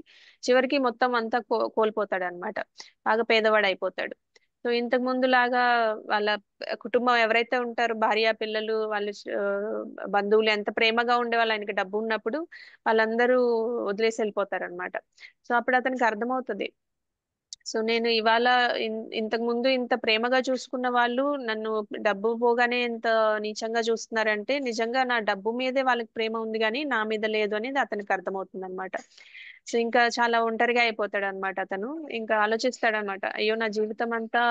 చివరికి మొత్తం అంతా కోల్పోతాడు అనమాట, బాగా పేదవాడు అయిపోతాడు. సో ఇంతకు ముందు లాగా వాళ్ళ కుటుంబం ఎవరైతే ఉంటారో భార్య పిల్లలు వాళ్ళు బంధువులు ఎంత ప్రేమగా ఉండే వాళ్ళు, ఆయనకి డబ్బు ఉన్నప్పుడు వాళ్ళందరూ వదిలేసి వెళ్ళిపోతారు అనమాట. సో అప్పుడు అతనికి అర్థమవుతుంది, సో నేను ఇవాళ ఇంతకు ముందు ఇంత ప్రేమగా చూసుకున్న వాళ్ళు నన్ను డబ్బు పోగానే ఇంత నీచంగా చూస్తున్నారంటే నిజంగా నా డబ్బు మీదే వాళ్ళకి ప్రేమ ఉంది కానీ నా మీద లేదు అనేది అతనికి అర్థమవుతుంది అనమాట. సో ఇంకా చాలా ఒంటరిగా అయిపోతాడు అనమాట. అతను ఇంకా ఆలోచిస్తాడు అనమాట, అయ్యో నా జీవితం అంతా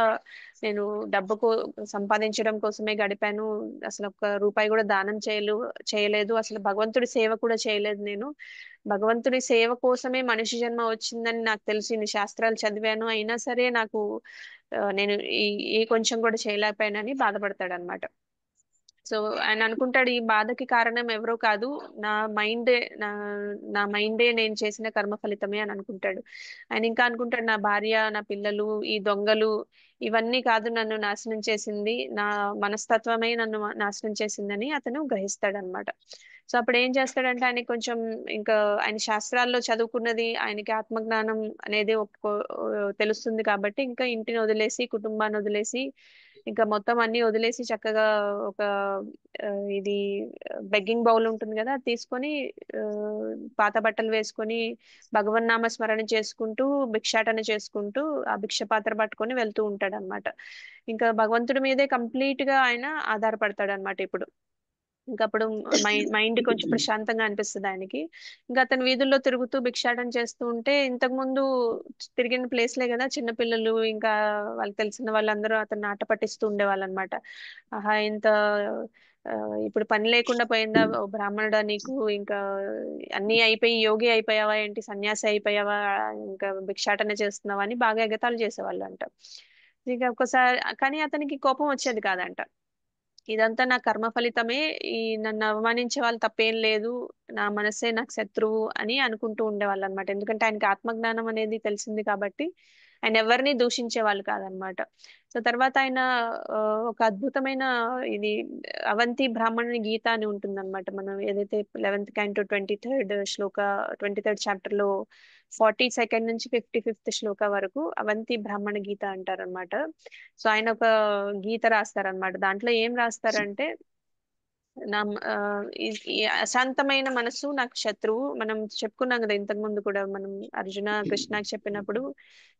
నేను సంపాదించడం కోసమే గడిపాను, అసలు ఒక్క రూపాయి కూడా దానం చేయలేదు, అసలు భగవంతుడి సేవ కూడా చేయలేదు. నేను భగవంతుడి సేవ కోసమే మనిషి జన్మ వచ్చిందని నాకు తెలిసి ఇన్ని శాస్త్రాలు చదివాను, అయినా సరే నాకు నేను ఈ కొంచెం కూడా చేయలేకపోయానని బాధపడతాడు అనమాట. సో ఆయన అనుకుంటాడు ఈ బాధకి కారణం ఎవరో కాదు, నా మైండే నా మైండే నేను చేసిన కర్మ ఫలితమే అని అనుకుంటాడు. ఆయన ఇంకా అనుకుంటాడు, నా భార్య నా పిల్లలు ఈ దొంగలు ఇవన్నీ కాదు నన్ను నాశనం చేసింది, నా మనస్తత్వమే నన్ను నాశనం చేసిందని అతను గ్రహిస్తాడు అనమాట. సో అప్పుడు ఏం చేస్తాడంటే ఆయన కొంచెం ఇంకా ఆయన శాస్త్రాల్లో చదువుకున్నది, ఆయనకి ఆత్మజ్ఞానం అనేది తెలుస్తుంది కాబట్టి ఇంకా ఇంటిని వదిలేసి కుటుంబాన్ని వదిలేసి ఇంకా మొత్తం అన్ని వదిలేసి చక్కగా ఒక ఇది బెగ్గింగ్ బౌల్ ఉంటుంది కదా, అది తీసుకొని ఆ, పాత బట్టలు వేసుకొని భగవన్నామ స్మరణ చేసుకుంటూ భిక్షాటన చేసుకుంటూ ఆ భిక్ష పాత్ర పట్టుకొని వెళ్తూ ఉంటాడు అనమాట. ఇంకా భగవంతుడి మీదే కంప్లీట్ గా ఆయన ఆధారపడతాడు అనమాట ఇప్పుడు. ఇంకా అప్పుడు మైండ్ కొంచెం ప్రశాంతంగా అనిపిస్తుంది ఆయనకి. ఇంకా అతను వీధుల్లో తిరుగుతూ భిక్షాటన చేస్తూ ఉంటే, ఇంతకు ముందు తిరిగిన ప్లేస్లే కదా, చిన్నపిల్లలు ఇంకా వాళ్ళకి తెలిసిన వాళ్ళందరూ అతన్ని ఆట పట్టిస్తూ ఉండేవాళ్ళు అనమాట. ఆహా ఇంత ఆ, ఇప్పుడు పని లేకుండా పోయిందా ఓ బ్రాహ్మణుడా నీకు, ఇంకా అన్నీ అయిపోయి యోగి అయిపోయావా ఏంటి, సన్యాసి అయిపోయావా, ఇంకా భిక్షాటన చేస్తున్నావా అని బాగా ఎగతాళి చేసేవాళ్ళు అంట. ఇక ఒక్కసారి కానీ అతనికి కోపం వచ్చేది కాదంట. ఇదంతా నా కర్మ ఫలితమే, ఈ నన్ను అవమానించే వాళ్ళు తప్పేం లేదు, నా మనసే నాకు శత్రువు అని అనుకుంటూ ఉండేవాళ్ళు అనమాట. ఎందుకంటే ఆయనకి ఆత్మజ్ఞానం అనేది తెలిసింది కాబట్టి ఆయన ఎవరిని దూషించే వాళ్ళు కాదనమాట. సో తర్వాత ఆయన ఆ, ఒక అద్భుతమైన ఇది అవంతి బ్రాహ్మణుని గీత అని ఉంటుందన్నమాట. మనం ఏదైతే 11th క్యాంటో 23rd శ్లోక 23rd చాప్టర్ లో 42nd నుంచి 55th శ్లోక వరకు అవంతి బ్రాహ్మణ గీత అంటారనమాట. సో ఆయన ఒక గీత రాస్తారనమాట. దాంట్లో ఏం రాస్తారంటే, నా ఆ, ఈ అశాంతమైన మనసు నాకు శత్రువు. మనం చెప్పుకున్నాం కదా ఇంతకు ముందు కూడా, మనం అర్జున కృష్ణకి చెప్పినప్పుడు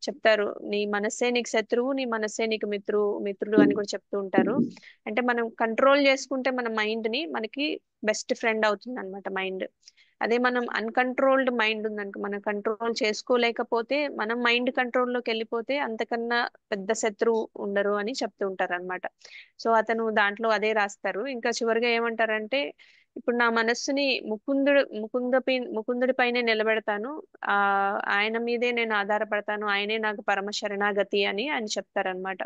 చెప్తారు, నీ మనస్సే నీకు శత్రువు, నీ మనస్సే నీకు మిత్రుడు అని కూడా చెప్తూ ఉంటారు. అంటే మనం కంట్రోల్ చేసుకుంటే మన మైండ్ ని, మనకి బెస్ట్ ఫ్రెండ్ అవుతుంది అనమాట మైండ్. అదే మనం అన్కంట్రోల్డ్ మైండ్ ఉందనుకో, మనం కంట్రోల్ చేసుకోలేకపోతే, మనం మైండ్ కంట్రోల్లోకి వెళ్ళిపోతే అంతకన్నా పెద్ద శత్రువు ఉండరు అని చెప్తూ ఉంటారు అనమాట. సో అతను దాంట్లో అదే రాస్తారు. ఇంకా చివరిగా ఏమంటారంటే, ఇప్పుడు నా మనస్సుని ముకుందుడి పైనే నిలబెడతాను, ఆ ఆయన మీదే నేను ఆధారపడతాను, ఆయనే నాకు పరమ శరణాగతి అని ఆయన చెప్తారనమాట.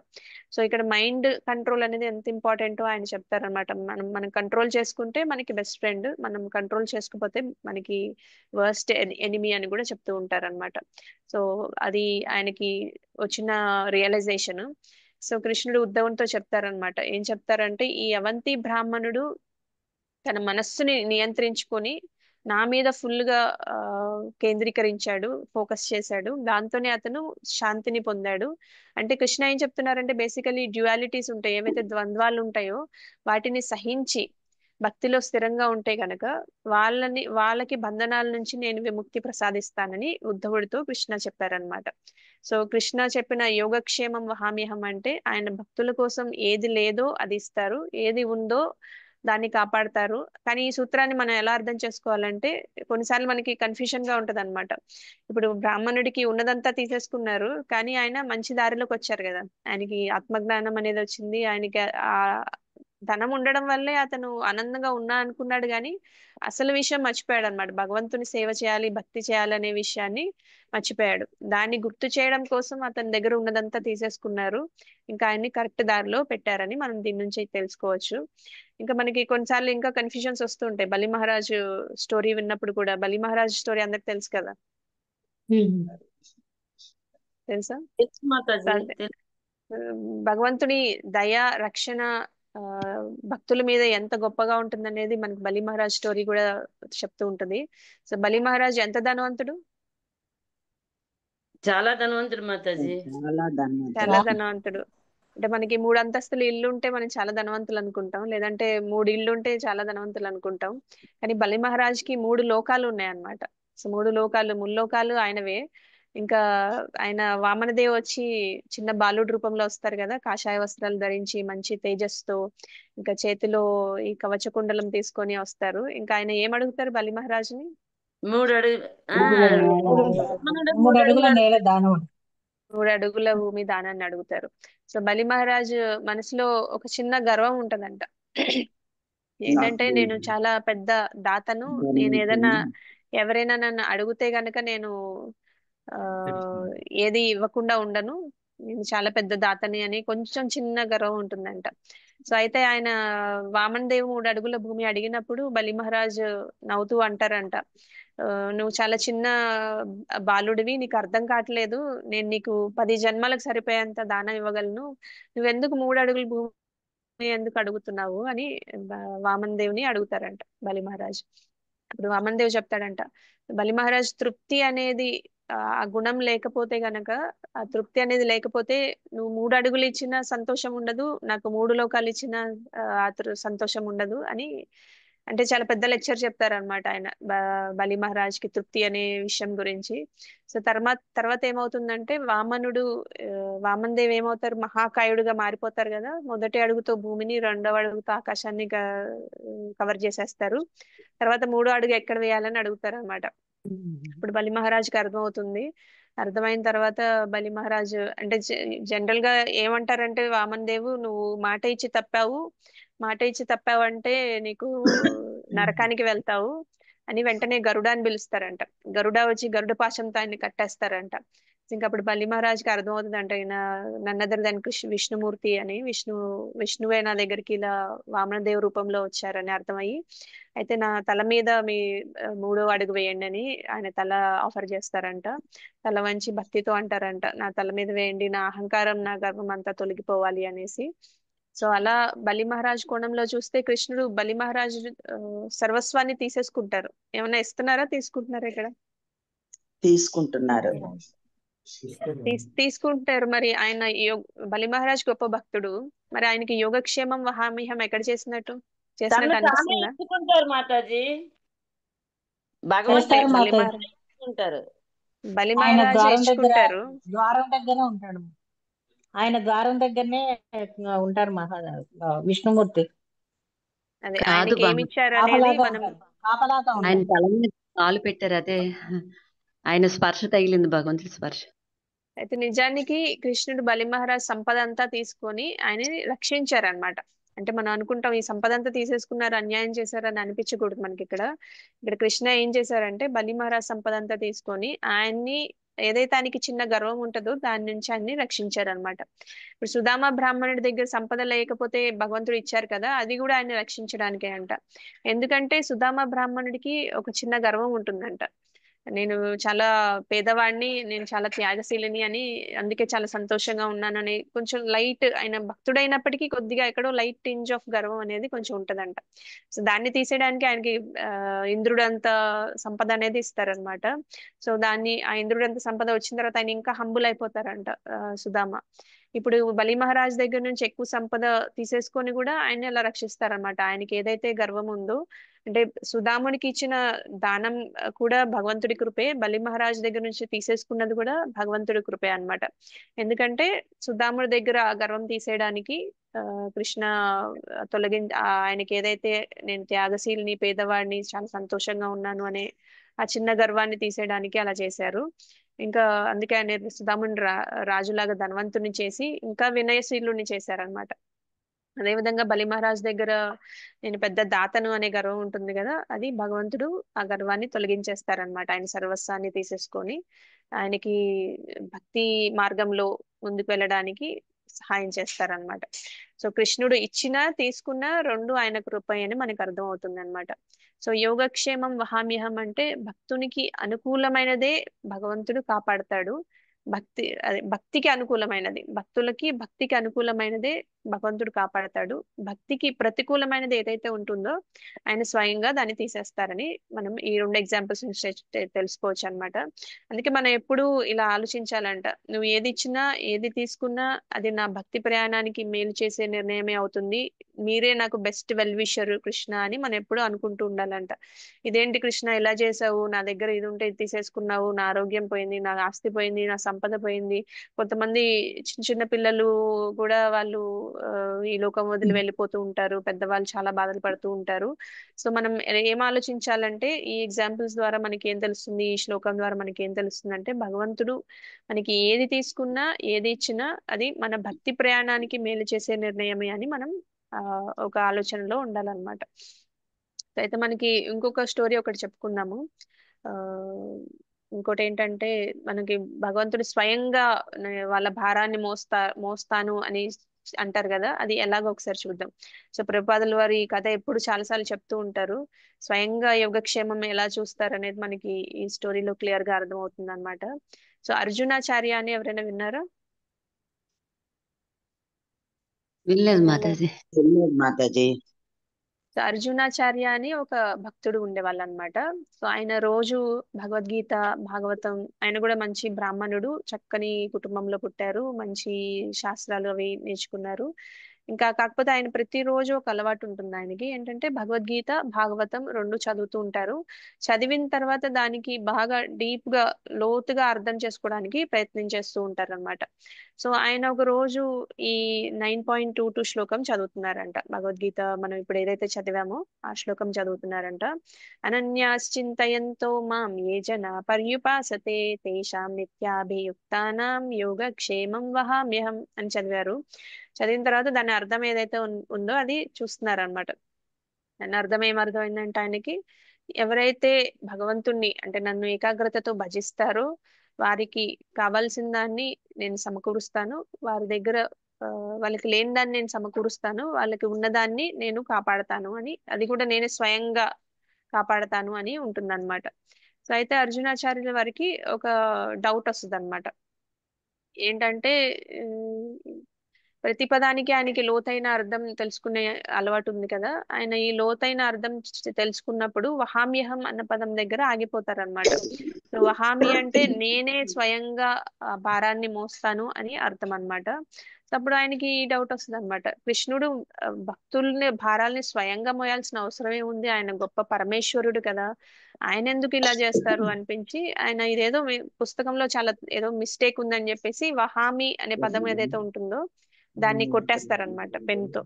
సో ఇక్కడ మైండ్ కంట్రోల్ అనేది ఎంత ఇంపార్టెంటో ఆయన చెప్తారనమాట. మనం కంట్రోల్ చేసుకుంటే మనకి బెస్ట్ ఫ్రెండ్, మనం కంట్రోల్ చేసుకోకపోతే మనకి వర్స్ట్ ఎనిమీ అని కూడా చెప్తూ ఉంటారనమాట. సో అది ఆయనకి వచ్చిన రియలైజేషన్. సో కృష్ణుడు ఉద్ధవునితో చెప్తారనమాట. ఏం చెప్తారంటే, ఈ అవంతి బ్రాహ్మణుడు తన మనస్సుని నియంత్రించుకొని నా మీద ఫుల్ గా ఆ, కేంద్రీకరించాడు, ఫోకస్ చేశాడు, దాంతోనే అతను శాంతిని పొందాడు. అంటే కృష్ణ ఏం చెప్తున్నారంటే, బేసికలీ డ్యువాలిటీస్ ఉంటాయి, ఏవైతే ద్వంద్వాలు ఉంటాయో వాటిని సహించి భక్తిలో స్థిరంగా ఉంటే గనక వాళ్ళకి బంధనాల నుంచి నేను విముక్తి ప్రసాదిస్తానని ఉద్ధవుడితో కృష్ణ చెప్పారనమాట. సో కృష్ణ చెప్పిన యోగక్షేమం వహామ్యహం అంటే, ఆయన భక్తుల కోసం ఏది లేదో అది ఇస్తారు, ఏది ఉందో దాన్ని కాపాడతారు. కానీ ఈ సూత్రాన్ని మనం ఎలా అర్థం చేసుకోవాలంటే, కొన్నిసార్లు మనకి కన్ఫ్యూజన్ గా ఉంటది అనమాట. ఇప్పుడు బ్రాహ్మణుడికి ఉన్నదంతా తీసేసుకున్నారు, కానీ ఆయన మంచి దారిలోకి వచ్చారు కదా, ఆయనకి ఆత్మజ్ఞానం అనేది వచ్చింది, ఆయనకి ఆ ధనం ఉండడం వల్లే అతను ఆనందంగా ఉన్నా అనుకున్నాడు, కానీ అసలు విషయం మర్చిపోయాడు అనమాట. భగవంతుని సేవ చేయాలి, భక్తి చేయాలి అనే విషయాన్ని మర్చిపోయాడు. దాన్ని గుర్తు చేయడం కోసం అతని దగ్గర ఉన్నదంతా తీసేసుకున్నారు, ఇంకా ఆయన్ని కరెక్ట్ దారిలో పెట్టారని మనం దీని నుంచి తెలుసుకోవచ్చు. ఇంకా మనకి కొన్నిసార్లు ఇంకా కన్ఫ్యూజన్స్ వస్తూ ఉంటాయి. బలి మహారాజు స్టోరీ విన్నప్పుడు కూడా, బలి మహారాజు స్టోరీ అందరికి తెలుసు కదా, తెలుసా? తెలుసు మాతాజీ, అదే భగవంతుని దయ రక్షణ ఆ భక్తుల మీద ఎంత గొప్పగా ఉంటుందనేది మనకి బలి మహారాజ్ స్టోరీ కూడా చెప్తూ ఉంటది. సో బలి మహారాజ్ ఎంత ధనవంతుడు, చాలా ధనవంతుడు మాతాజీ. చాలా ధనవంతుడు. అంటే మనకి 3 అంతస్తులు ఇల్లు ఉంటే మనం చాలా ధనవంతులు అనుకుంటాం, లేదంటే 3 ఇల్లు ఉంటే చాలా ధనవంతులు అనుకుంటాం. కానీ బలి మహారాజ్కి 3 లోకాలు ఉన్నాయన్నమాట. సో 3 లోకాలు, ముల్లోకాలు ఆయనవే. ఇంకా ఆయన వామనదేవ్ వచ్చి చిన్న బాలుడు రూపంలో వస్తారు కదా, కాషాయ వస్త్రాలు ధరించి మంచి తేజస్తో, ఇంకా చేతిలో ఈ కవచ కుండలం తీసుకొని వస్తారు. ఇంకా ఆయన ఏం అడుగుతారు బలి మహారాజుని? 3 అడుగు మూడు అడుగుల నేల దానవుడు. 3 అడుగుల భూమి దానాన్ని అడుగుతారు. సో బలి మహారాజు మనసులో ఒక చిన్న గర్వం ఉంటదంట. ఏంటంటే, నేను చాలా పెద్ద దాతను, నేను ఏదైనా ఎవరైనా నన్ను అడిగితే గనక నేను ఆ ఏది ఇవ్వకుండా ఉండను, నేను చాలా పెద్ద దాతని అని కొంచెం చిన్న గర్వం ఉంటుందంట. సో అయితే ఆయన వామన్ దేవ్ 3 అడుగుల భూమి అడిగినప్పుడు బలి మహారాజ్ నవ్వుతూ అంటారంట, "ఆ, నువ్వు చాలా చిన్న బాలుడివి, నీకు అర్థం కావట్లేదు, నేను నీకు 10 జన్మలకు సరిపోయేంత దానం ఇవ్వగలను, నువ్వెందుకు 3 అడుగుల భూమి ఎందుకు అడుగుతున్నావు అని వామన్ దేవుని అడుగుతారంట బలి మహారాజ్. అప్పుడు వామన్ దేవ్ చెప్తాడంట, బలి మహారాజ్ తృప్తి అనేది ఆ గుణం లేకపోతే గనక, ఆ తృప్తి అనేది లేకపోతే, నువ్వు 3 అడుగులు ఇచ్చిన సంతోషం ఉండదు, నాకు 3 లోకాలు ఇచ్చిన సంతోషం ఉండదు అని, అంటే చాలా పెద్ద లెక్చర్ చెప్తారనమాట ఆయన బలి మహారాజ్ కి తృప్తి అనే విషయం గురించి. సో తర్వాత తర్వాత ఏమవుతుందంటే వామనుడు, వామన్ దేవ్ ఏమవుతారు, మహాకాయుడుగా మారిపోతారు కదా. మొదటి అడుగుతో భూమిని, రెండవ అడుగుతో ఆకాశాన్ని కవర్ చేసేస్తారు. తర్వాత 3వ అడుగు ఎక్కడ వేయాలని అడుగుతారు అనమాట. ఇప్పుడు బలి మహారాజ్కి అర్థమవుతుంది. అర్థమైన తర్వాత బలి మహారాజు అంటే జనరల్ గా ఏమంటారంటే, వామన్ దేవు నువ్వు మాట ఇచ్చి తప్పావు, మాట ఇచ్చి తప్పావు అంటే నీకు నరకానికి వెళ్తావు అని వెంటనే గరుడాన్ని పిలుస్తారంట. గరుడ వచ్చి గరుడ పాశంతో ఆయన్ని కట్టేస్తారంట. ఇంకా అప్పుడు బలి మహారాజ్కి అర్థమవుతుంది అంటే, నన్నదర్ దాని విష్ణుమూర్తి అని, విష్ణువే నా దగ్గరికి ఇలా వామనదేవ రూపంలో వచ్చారని అర్థమయ్యి, అయితే నా తల మీద మీ 3వ అడుగు వేయండి అని ఆయన తల ఆఫర్ చేస్తారంట. తల వంచి భక్తితో అంటారంట, నా తల మీద వేయండి, నా అహంకారం నా గర్వం అంతా తొలగిపోవాలి అనేసి. సో అలా బలి మహారాజ్ కోణంలో చూస్తే కృష్ణుడు బలి మహారాజు సర్వస్వాన్ని తీసేసుకుంటారు. ఏమైనా ఇస్తున్నారా, తీసుకుంటున్నారా ఇక్కడ? తీసుకుంటున్నారు. తీసుకుంటారు. మరి ఆయన బలి మహారాజ్ గొప్ప భక్తుడు, మరి ఆయనకి యోగక్షేమం వహామ్యహం ఎక్కడ చేసినట్టు అనిపిస్తుందా? ఇచ్చుకుంటారు మాతాజీ, భగవంతుడు చేస్తారు బలి మాతాజీ. మహారాజ్ ఇచ్చుకుంటారు. బలి ఆయన మహారాజ్ ద్వారం దగ్గర ఇచ్చుకుంటారు. ద్వారం దగ్గరనే ఉంటాడు. ఆయన ద్వారం దగ్గరనే ఉంటారు విష్ణుమూర్తి. అదే కాదు ఆయనకి బా, ఏమి ఇచ్చారు అనేది కాపలాగా మనం ఉంటారు, కాపలాగా ఆయన ఉంటారు. తల మీద కాలు పెట్టారు, అదే ఆయన స్పర్శ తగిలింది, భగవంతుడి స్పర్శ. అయితే నిజానికి కృష్ణుడు బలి మహారాజ్ సంపద అంతా తీసుకొని ఆయనని రక్షించారనమాట. అంటే మనం అనుకుంటాం ఈ సంపద అంతా తీసేసుకున్నారు, అన్యాయం చేశారని అనిపించకూడదు మనకి. ఇక్కడ కృష్ణ ఏం చేశారంటే బలి మహారాజ్ సంపద అంతా తీసుకొని ఆయన్ని, ఏదైతే ఆయనకి చిన్న గర్వం ఉంటుందో దాని నుంచి ఆయన్ని రక్షించారనమాట. ఇప్పుడు సుధామ బ్రాహ్మణుడి దగ్గర సంపద లేకపోతే భగవంతుడు ఇచ్చారు కదా, అది కూడా ఆయన రక్షించడానికే అంట. ఎందుకంటే సుధామ బ్రాహ్మణుడికి ఒక చిన్న గర్వం ఉంటుందంట, నేను చాలా పేదవాడిని, నేను చాలా త్యాగశీలిని అని, అందుకే చాలా సంతోషంగా ఉన్నానని, కొంచెం లైట్, ఆయన భక్తుడైనప్పటికీ కొద్దిగా ఎక్కడో లైట్ టింజ్ ఆఫ్ గర్వం అనేది కొంచెం ఉంటదంట. సో దాన్ని తీసేయడానికి ఆయనకి ఇంద్రుడు అంత సంపద అనేది ఇస్తారనమాట. సో ఆ ఇంద్రుడు అంత సంపద వచ్చిన తర్వాత ఆయన ఇంకా హంబుల్ అయిపోతారంట సుధామ. ఇప్పుడు బలి మహారాజ్ దగ్గర నుంచి ఎక్కువ సంపద తీసేసుకొని కూడా ఆయన అలా రక్షిస్తారనమాట. ఆయనకి ఏదైతే గర్వం ఉందో, అంటే సుధామునికి ఇచ్చిన దానం కూడా భగవంతుడి కృపే, బలి మహారాజ్ దగ్గర నుంచి తీసేసుకున్నది కూడా భగవంతుడి కృపే అన్నమాట. ఎందుకంటే సుధాముడి దగ్గర ఆ గర్వం తీసేయడానికి కృష్ణ ఆయనకి ఏదైతే నేను త్యాగశీలిని, పేదవాడిని, చాలా సంతోషంగా ఉన్నాను అనే ఆ చిన్న గర్వాన్ని తీసేయడానికి అలా చేశారు. ఇంకా అందుకే ఆయన సుధాముని రాజులాగా ధనవంతుని చేసి ఇంకా వినయశీలుని చేశారనమాట. అదేవిధంగా బలి మహారాజ్ దగ్గర నేను పెద్ద దాతను అనే గర్వం ఉంటుంది కదా, అది భగవంతుడు ఆ గర్వాన్ని తొలగించేస్తారనమాట. ఆయన సర్వస్వాన్ని తీసేసుకొని ఆయనకి భక్తి మార్గంలో ముందుకు వెళ్ళడానికి సహాయం చేస్తారనమాట. సో కృష్ణుడు ఇచ్చినా తీసుకున్నా రెండు ఆయన కృప అని మనకు అర్థం అవుతుంది అనమాట. సో యోగక్షేమం వహామ్యహం అంటే భక్తునికి అనుకూలమైనదే భగవంతుడు కాపాడతాడు. భక్తికి అనుకూలమైనది, భక్తికి అనుకూలమైనదే భగవంతుడు కాపాడతాడు. భక్తికి ప్రతికూలమైనది ఏదైతే ఉంటుందో ఆయన స్వయంగా దాన్ని తీసేస్తారని మనం ఈ 2 ఎగ్జాంపుల్స్ నుంచి తెలుసుకోవచ్చు అనమాట. అందుకే మనం ఎప్పుడు ఇలా ఆలోచించాలంట, నువ్వు ఏది ఇచ్చినా ఏది తీసుకున్నా అది నా భక్తి ప్రయాణానికి మేలు చేసే నిర్ణయమే అవుతుంది, మీరే నాకు బెస్ట్ వెల్ విషర్ కృష్ణ అని మనం ఎప్పుడు అనుకుంటూ ఉండాలంట. ఇదేంటి కృష్ణ ఇలా చేసావు, నా దగ్గర ఇది ఉంటే ఇది తీసేసుకున్నావు, నా ఆరోగ్యం పోయింది, నా ఆస్తి పోయింది, నా సంపద పోయింది. కొంతమంది చిన్న చిన్న పిల్లలు కూడా వాళ్ళు ఈ లోకం వదిలి వెళ్ళిపోతూ ఉంటారు, పెద్దవాళ్ళు చాలా బాధలు పడుతూ ఉంటారు. సో మనం ఏం ఆలోచించాలంటే, ఈ ఎగ్జాంపుల్స్ ద్వారా మనకి ఏం తెలుస్తుంది, ఈ శ్లోకం ద్వారా మనకి ఏం తెలుస్తుంది అంటే, భగవంతుడు మనకి ఏది తీసుకున్నా ఏది ఇచ్చినా అది మన భక్తి ప్రయాణానికి మేలు చేసే నిర్ణయమే అని మనం ఒక ఆలోచనలో ఉండాలన్నమాట. అయితే మనకి ఇంకొక స్టోరీ ఒకటి చెప్పుకుందాము. ఆ ఇంకోటి ఏంటంటే, మనకి భగవంతుడు స్వయంగా వాళ్ళ భారాన్ని మోస్తాను అని అంటారు కదా, అది ఎలాగో ఒకసారి చూద్దాం. సో ప్రభుపాదుల వారి కథ ఎప్పుడు చాలాసార్లు చెప్తూ ఉంటారు. స్వయంగా యోగక్షేమం ఎలా చూస్తారు అనేది మనకి ఈ స్టోరీలో క్లియర్ గా అర్థమవుతుంది అనమాట. సో అర్జునాచార్య అని ఎవరైనా విన్నారా? వినలేదు మాతాజీ. మాతాజీ. సో అర్జునాచార్య అని ఒక భక్తుడు ఉండేవాళ్ళు అనమాట. సో ఆయన రోజు భగవద్గీత, భాగవతం, ఆయన కూడా మంచి బ్రాహ్మణుడు, చక్కని కుటుంబంలో పుట్టారు, మంచి శాస్త్రాలు అవి నేర్చుకున్నారు. ఇంకా కాకపోతే ఆయన ప్రతిరోజు ఒక అలవాటు ఉంటుంది ఆయనకి, ఏంటంటే భగవద్గీత, భాగవతం రెండు చదువుతూ ఉంటారు. చదివిన తర్వాత దానికి బాగా డీప్ గా, లోతుగా అర్థం చేసుకోవడానికి ప్రయత్నం చేస్తూ ఉంటారు అనమాట. సో ఆయన ఒక రోజు ఈ 9.22 శ్లోకం చదువుతున్నారంట. భగవద్గీత మనం ఇప్పుడు ఏదైతే చదివామో ఆ శ్లోకం చదువుతున్నారంట. అనన్యాశ్చింతయంతో మాం ఏ జన పర్యుపాసతే తేషాం నిత్యాభియుక్తానాం యోగక్షేమం వహామ్యహం అని చదివారు. చదివిన తర్వాత దాని అర్థం ఏదైతే ఉందో అది చూస్తున్నారనమాట. దాని అర్థం ఏమర్థమైందంటే ఆయనకి, ఎవరైతే భగవంతుణ్ణి అంటే నన్ను ఏకాగ్రతతో భజిస్తారో వారికి కావాల్సిన దాన్ని నేను సమకూరుస్తాను, వారి దగ్గర వాళ్ళకి లేని దాన్ని నేను సమకూరుస్తాను, వాళ్ళకి ఉన్నదాన్ని నేను కాపాడతాను అని, అది కూడా నేనే స్వయంగా కాపాడతాను అని ఉంటుందన్నమాట. సో అయితే అర్జునాచార్యుల వారికి ఒక డౌట్ వస్తుంది అనమాట. ఏంటంటే ప్రతి పదానికి ఆయనకి లోతైన అర్థం తెలుసుకునే అలవాటు ఉంది కదా. ఆయన ఈ లోతైన అర్థం తెలుసుకున్నప్పుడు వహామ్యహం అన్న పదం దగ్గర ఆగిపోతారనమాట. వహామి అంటే నేనే స్వయంగా ఆ భారాన్ని మోస్తాను అని అర్థం అన్నమాట. అప్పుడు ఆయనకి ఈ డౌట్ వస్తుంది అనమాట. కృష్ణుడు భక్తుల్ని భారాల్ని స్వయంగా మోయాల్సిన అవసరమే ఉంది, ఆయన గొప్ప పరమేశ్వరుడు కదా, ఆయన ఎందుకు ఇలా చేస్తారు అనిపించి ఆయన ఇదేదో పుస్తకంలో చాలా ఏదో మిస్టేక్ ఉందని చెప్పేసి వహామి అనే పదం ఏదైతే ఉంటుందో దాన్ని కొట్టేస్తారనమాట పెన్తో.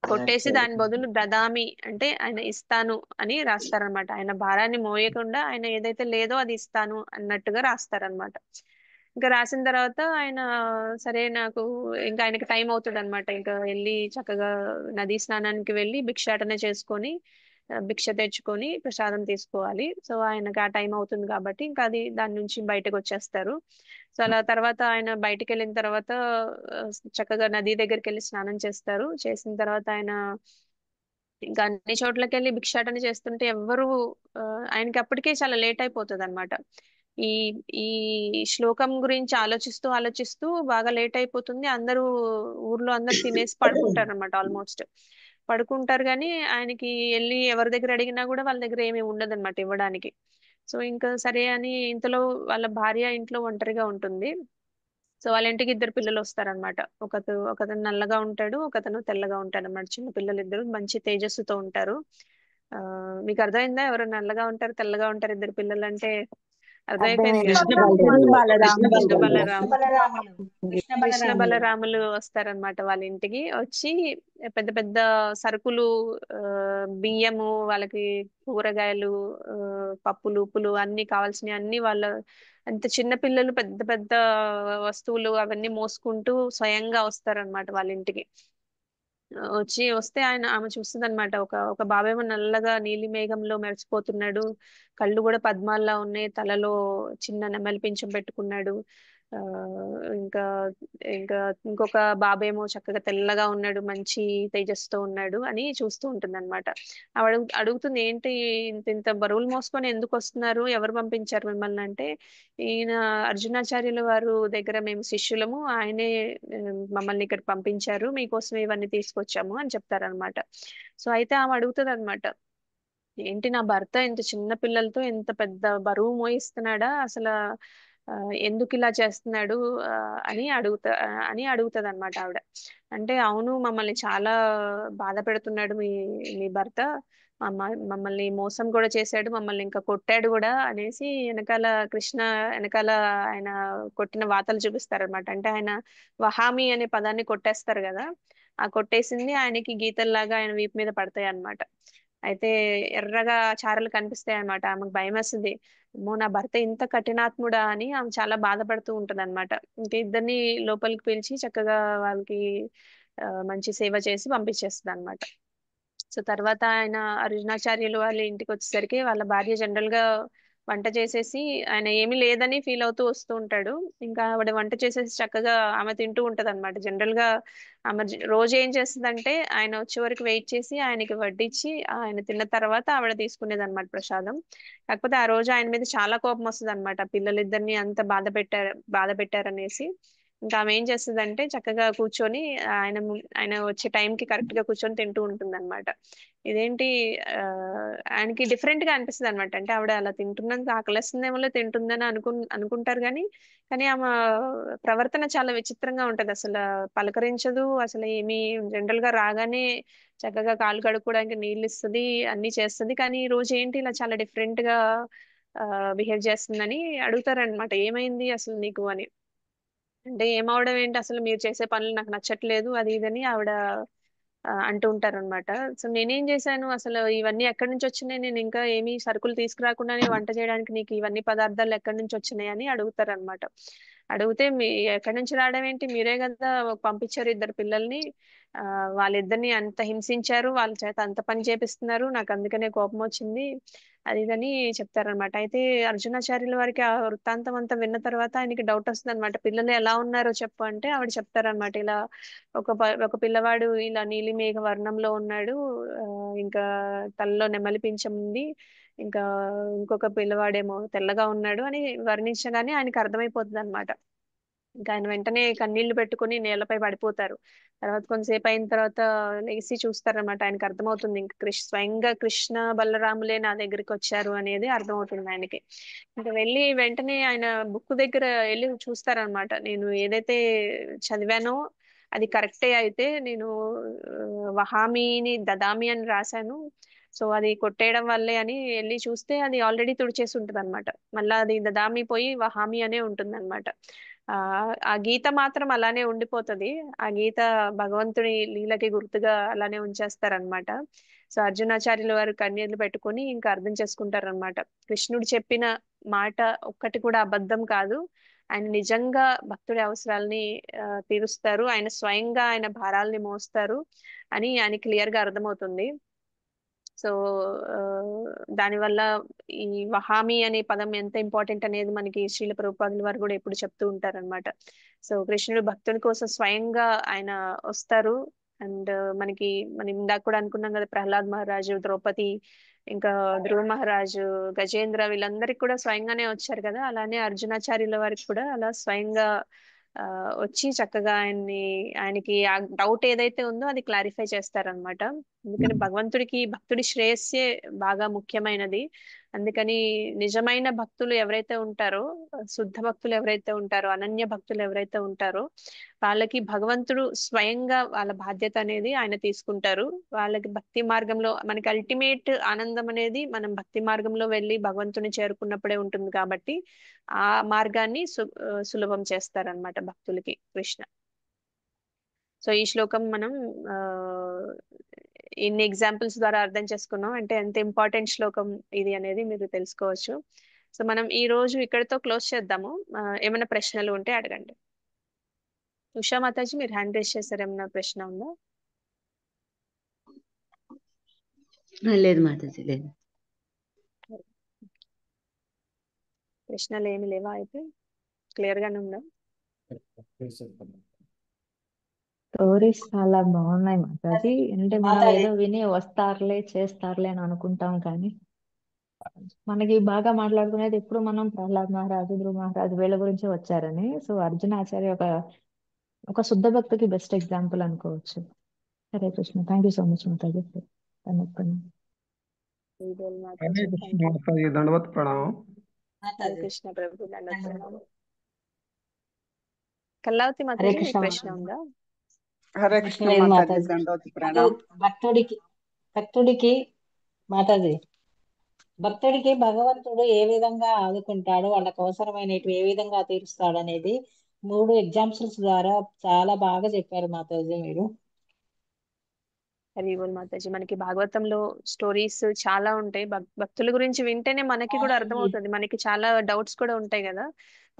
కొట్టేసి దాని బదులు దదామి అంటే ఆయన ఇస్తాను అని రాస్తారనమాట. ఆయన భారాన్ని మోయకుండా ఆయన ఏదైతే లేదో అది ఇస్తాను అన్నట్టుగా రాస్తారనమాట. ఇంకా రాసిన తర్వాత ఆయన సరే నాకు ఇంకా ఆయనకి టైం అవుతుంది అనమాట. ఇంకా వెళ్ళి చక్కగా నదీ స్నానానికి వెళ్ళి భిక్షాటన చేసుకొని భిక్ష తెచ్చుకొని ప్రసాదం తీసుకోవాలి. సో ఆయనకి ఆ టైం అవుతుంది కాబట్టి ఇంకా అది దాని నుంచి బయటకు వచ్చేస్తారు. సో అలా తర్వాత ఆయన బయటికి వెళ్ళిన తర్వాత చక్కగా నది దగ్గరికి వెళ్ళి స్నానం చేస్తారు. చేసిన తర్వాత ఆయన ఇంకా అన్ని చోట్లకి వెళ్ళి భిక్షాటన చేస్తుంటే ఎవ్వరు ఆయనకి అప్పటికే చాలా లేట్ అయిపోతుంది అనమాట. ఈ ఈ శ్లోకం గురించి ఆలోచిస్తూ ఆలోచిస్తూ బాగా లేట్ అయిపోతుంది. అందరూ ఊర్లో అందరు తినేసి పడుకుంటారు అనమాట. ఆల్మోస్ట్ పడుకుంటారు కానీ ఆయనకి వెళ్ళి ఎవరి దగ్గర అడిగినా కూడా వాళ్ళ దగ్గర ఏమీ ఉండదన్నమాట ఇవ్వడానికి. సో ఇంకా సరే అని ఇంతలో వాళ్ళ భార్య ఇంట్లో ఒంటరిగా ఉంటుంది. సో వాళ్ళ ఇంటికి ఇద్దరు పిల్లలు వస్తారనమాట. ఒకతను నల్లగా ఉంటాడు, ఒకతను తెల్లగా ఉంటాడు అన్నమాట. చిన్న పిల్లలు ఇద్దరు మంచి తేజస్సుతో ఉంటారు. మీకు అర్థమైందా ఎవరు నల్లగా ఉంటారు తెల్లగా ఉంటారు ఇద్దరు పిల్లలు అంటే? అర్థమైపోయింది కదా. కృష్ణ బలరాములు వస్తారనమాట వాళ్ళ ఇంటికి. వచ్చి పెద్ద పెద్ద సరుకులు, బియ్యము, వాళ్ళకి కూరగాయలు, పప్పులు ఉప్పులు అన్ని కావాల్సినవి అన్ని వాళ్ళ అంత చిన్న పిల్లలు పెద్ద పెద్ద వస్తువులు అవన్నీ మోసుకుంటూ స్వయంగా వస్తారనమాట వాళ్ళ ఇంటికి. వస్తే ఆమె చూస్తుంది అనమాట. ఒక బాబేమో నల్లగా నీలి మేఘంలో మెరిసిపోతున్నాడు, కళ్ళు కూడా పద్మాల్లా ఉన్నాయి, తలలో చిన్న నెమలి పింఛం పెట్టుకున్నాడు. ఆ ఇంకా ఇంకా ఇంకొక బాబేమో చక్కగా తెల్లగా ఉన్నాడు, మంచి తేజస్తో ఉన్నాడు అని చూస్తూ ఉంటుంది అనమాట. ఆవిడ అడుగుతుంది, ఏంటి ఇంత ఇంత బరువులు మోసుకొని ఎందుకు వస్తున్నారు, ఎవరు పంపించారు మిమ్మల్ని అంటే, ఈయన అర్జునాచార్యుల వారు దగ్గర మేము శిష్యులము, ఆయనే మమ్మల్ని ఇక్కడ పంపించారు, మీకోసం ఇవన్నీ తీసుకొచ్చాము అని చెప్తారనమాట. సో అయితే ఆమె అడుగుతుంది అనమాట, ఏంటి నా భర్త ఇంత చిన్న పిల్లలతో ఇంత పెద్ద బరువు మోయిస్తున్నాడా, అసలు ఎందుకు ఇలా చేస్తున్నాడు అని అడుగుతుంది అనమాట ఆవిడ. అంటే అవును, మమ్మల్ని చాలా బాధ పెడుతున్నాడు మీ మీ భర్త, మమ్మల్ని మోసం కూడా చేశాడు, మమ్మల్ని ఇంకా కొట్టాడు కూడా అనేసి వెనకాల కృష్ణ వెనకాల ఆయన కొట్టిన వాతలు చూపిస్తారనమాట. అంటే ఆయన వహామి అనే పదాన్ని కొట్టేస్తారు కదా, ఆ కొట్టేసింది ఆయనకి గీతల్లాగా ఆయన వీపు మీద పడతాయి అన్నమాట. అయితే ఎర్రగా చారలు కనిపిస్తాయి అనమాట. ఆమెకు భయం వేస్తుంది, అమ్మో నా భర్త ఇంత కఠినాత్ముడా అని ఆమె చాలా బాధపడుతూ ఉంటది అనమాట. ఇంకా ఇద్దరిని లోపలికి పిలిచి చక్కగా వాళ్ళకి మంచి సేవ చేసి పంపించేస్తుంది అనమాట. సో తర్వాత ఆయన అర్జునాచార్యులు వాళ్ళ ఇంటికి వచ్చేసరికి వాళ్ళ భార్య జనరల్ గా వంట చేసేసి, ఆయన ఏమీ లేదని ఫీల్ అవుతూ వస్తూ ఉంటాడు. ఇంకా ఆవిడ వంట చేసేసి చక్కగా ఆమె తింటూ ఉంటది అనమాట. జనరల్ గా ఆమె రోజు ఏం చేస్తుందంటే ఆయన వచ్చే వరకు వెయిట్ చేసి ఆయనకి వడ్డించి ఆయన తిన్న తర్వాత ఆవిడ తీసుకునేది అనమాట ప్రసాదం. కాకపోతే ఆ రోజు ఆయన మీద చాలా కోపం వస్తుంది అనమాట, పిల్లలిద్దరిని అంత బాధ పెట్టారనేసి. ఇంకా ఆమె ఏం చేస్తుందంటే చక్కగా కూర్చొని ఆయన వచ్చే టైంకి కరెక్ట్ గా కూర్చొని తింటూ ఉంటుంది అనమాట. ఇదేంటి ఆయనకి డిఫరెంట్ గా అనిపిస్తుంది అనమాట. అంటే ఆవిడ అలా తింటున్నందుకు ఆకలిస్తుందేమో తింటుందని అనుకుంటారు కానీ ఆమె ప్రవర్తన చాలా విచిత్రంగా ఉంటది. అసలు పలకరించదు, అసలు ఏమి జనరల్ గా రాగానే చక్కగా కాలు కడుక్కోవడానికి నీళ్ళు ఇస్తుంది, అన్ని చేస్తుంది. కానీ ఈ రోజు ఏంటి ఇలా చాలా డిఫరెంట్ గా బిహేవ్ చేస్తుందని అడుగుతారనమాట, ఏమైంది అసలు నీకు అని. అంటే ఏమవడం ఏంటి, అసలు మీరు చేసే పనులు నాకు నచ్చట్లేదు అది ఇదని ఆవిడ అంటూ ఉంటారు అనమాట. సో నేనేం చేశాను అసలు, ఇవన్నీ ఎక్కడి నుంచి వచ్చినాయి, నేను ఇంకా ఏమీ సరుకులు తీసుకురాకుండానే వంట చేయడానికి నీకు ఇవన్నీ పదార్థాలు ఎక్కడి నుంచి వచ్చినాయి అని అడుగుతారు అనమాట. అడిగితే మీ ఎక్కడి నుంచి రావడం ఏంటి, మీరే కదా పంపించారు ఇద్దరు పిల్లల్ని, ఆ వాళ్ళిద్దరిని అంత హింసించారు, వాళ్ళ చేత అంత పని చేపిస్తున్నారు, నాకు అందుకనే కోపం వచ్చింది అది ఇదని చెప్తారనమాట. అయితే అర్జునాచార్యుల వారికి ఆ వృత్తాంతం అంతా విన్న తర్వాత ఆయనకి డౌట్ వస్తుంది అనమాట. పిల్లలు ఎలా ఉన్నారో చెప్పు అంటే ఆవిడ చెప్తారనమాట, ఇలా ఒక పిల్లవాడు ఇలా నీలిమేఘ వర్ణంలో ఉన్నాడు, ఇంకా తలలో నెమలి పింఛం ఉంది, ఇంకా ఇంకొక పిల్లవాడేమో తెల్లగా ఉన్నాడు అని వర్ణించగానే ఆయనకి అర్థమైపోతుంది అనమాట. ఇంకా ఆయన వెంటనే కన్నీళ్లు పెట్టుకుని నేలపై పడిపోతారు. తర్వాత కొంతసేపు అయిన తర్వాత లేచి చూస్తారనమాట. ఆయనకి అర్థమవుతుంది ఇంకా స్వయంగా కృష్ణ బలరాములే నా దగ్గరికి వచ్చారు అనేది అర్థమవుతుంది ఆయనకి. ఇంకా వెళ్ళి వెంటనే ఆయన బుక్ దగ్గర వెళ్ళి చూస్తారనమాట. నేను ఏదైతే చదివానో అది కరెక్టే అయితే నేను వహామీని దదామి అని రాశాను, సో అది కొట్టేయడం వల్లే అని వెళ్ళి చూస్తే అది ఆల్రెడీ తుడిచేసి ఉంటుంది అనమాట. మళ్ళీ అది దదామి పోయి వహామి అనే ఉంటుంది అనమాట. ఆ ఆ గీత మాత్రం అలానే ఉండిపోతది. ఆ గీత భగవంతుడి లీలకి గుర్తుగా అలానే ఉంచేస్తారనమాట. సో అర్జునాచార్యుల వారు కన్నీళ్లు పెట్టుకొని ఇంకా అర్థం చేసుకుంటారనమాట, కృష్ణుడు చెప్పిన మాట ఒక్కటి కూడా అబద్ధం కాదు, ఆయన నిజంగా భక్తుడి అవసరాలని తీరుస్తారు, ఆయన స్వయంగా ఆయన భారాల్ని మోస్తారు అని ఆయన క్లియర్ గా అర్థమవుతుంది. సో దానివల్ల ఈ వహామి అనే పదం ఎంత ఇంపార్టెంట్ అనేది మనకి శ్రీల ప్రభుపాదుల వారు కూడా ఎప్పుడు చెప్తూ ఉంటారన్నమాట. సో కృష్ణుడు భక్తుని కోసం స్వయంగా ఆయన వస్తారు. అండ్ మనం ఇందాక కూడా అనుకున్నాం కదా, ప్రహ్లాద్ మహారాజు, ద్రౌపది, ఇంకా ధ్రువ మహారాజు, గజేంద్ర వీళ్ళందరికీ కూడా స్వయంగానే వచ్చారు కదా, అలానే అర్జునాచార్యుల వారికి కూడా అలా స్వయంగా ఆ వచ్చి చక్కగా ఆయనకి ఆ డౌట్ ఏదైతే ఉందో అది క్లారిఫై చేస్తారనమాట. అందుకని భగవంతుడికి భక్తుడి శ్రేయస్సే బాగా ముఖ్యమైనది. అందుకని నిజమైన భక్తులు ఎవరైతే ఉంటారో, శుద్ధ భక్తులు ఎవరైతే ఉంటారో, అనన్య భక్తులు ఎవరైతే ఉంటారో వాళ్ళకి భగవంతుడు స్వయంగా వాళ్ళ బాధ్యత అనేది ఆయన తీసుకుంటారు. వాళ్ళకి భక్తి మార్గంలో మనకి అల్టిమేట్ ఆనందం అనేది మనం భక్తి మార్గంలో వెళ్ళి భగవంతుని చేరుకున్నప్పుడే ఉంటుంది కాబట్టి ఆ మార్గాన్ని సులభం చేస్తారనమాట భక్తులకి కృష్ణ. సో ఈ శ్లోకం మనం ఆ ఇన్ని ఎగ్జాంపుల్స్ ద్వారా అర్థం చేసుకున్నాం అంటే ఎంత ఇంపార్టెంట్ శ్లోకం ఇది అనేది మీరు తెలుసుకోవచ్చు. సో మనం ఈ రోజు ఇక్కడితో క్లోజ్ చేద్దాము. ఏమైనా ప్రశ్నలు ఉంటే అడగండి. ఉషా మాతాజీ మీరు హ్యాండ్ రేస్ చేశారు, ఏమైనా ప్రశ్న ఉందా? లేదు మాతాజీ, లేదు. ప్రశ్నలు ఏమి లేవా? అయితే క్లియర్ గానే ఉందా? స్టోరీస్ చాలా బాగున్నాయి మాతాజీ. అంటే మనం మాతాజీ ఏదో విని వస్తారులే చేస్తారులే అని అనుకుంటాం, కానీ మనకి బాగా మాట్లాడుకునేది ఎప్పుడు మనం ప్రహ్లాద్ మహారాజు, ధ్రువ మహారాజు వీళ్ళ గురించి వచ్చారని. సో అర్జునాచార్య ఒక శుద్ధ భక్తికి బెస్ట్ ఎగ్జాంపుల్ అనుకోవచ్చు. Hare Krishna. Thank you so much మాతాజీ. మాతాజీ దండవత్ ప్రణామం. హరే కృష్ణ ప్రభు, దండవత్ ప్రణామం. కల్లావతి హరే మాతాజీ కృష్ణ మీకు ప్రశ్న ఉందా? హరే కృష్ణ లేదు మాతాజీ, మాతాజీ. దండవత్ ఇప్పుడు ప్రణామం. భక్తుడికి మాతాజీ భక్తుడికి భగవంతుడు ఏ విధంగా ఆదుకుంటాడు, వాళ్ళకి అవసరమైనవి ఏ విధంగా తీరుస్తాడు అనేది 3 ఎగ్జాంపుల్స్ ద్వారా చాలా బాగా చెప్పారు మాతాజీ మీరు. హరి బోల్ మాతాజీ. మనకి భాగవతంలో స్టోరీస్ చాలా ఉంటాయి. భక్తుల గురించి వింటేనే మనకి కూడా అర్థమవుతుంది. మనకి చాలా డౌట్స్ కూడా ఉంటాయి కదా,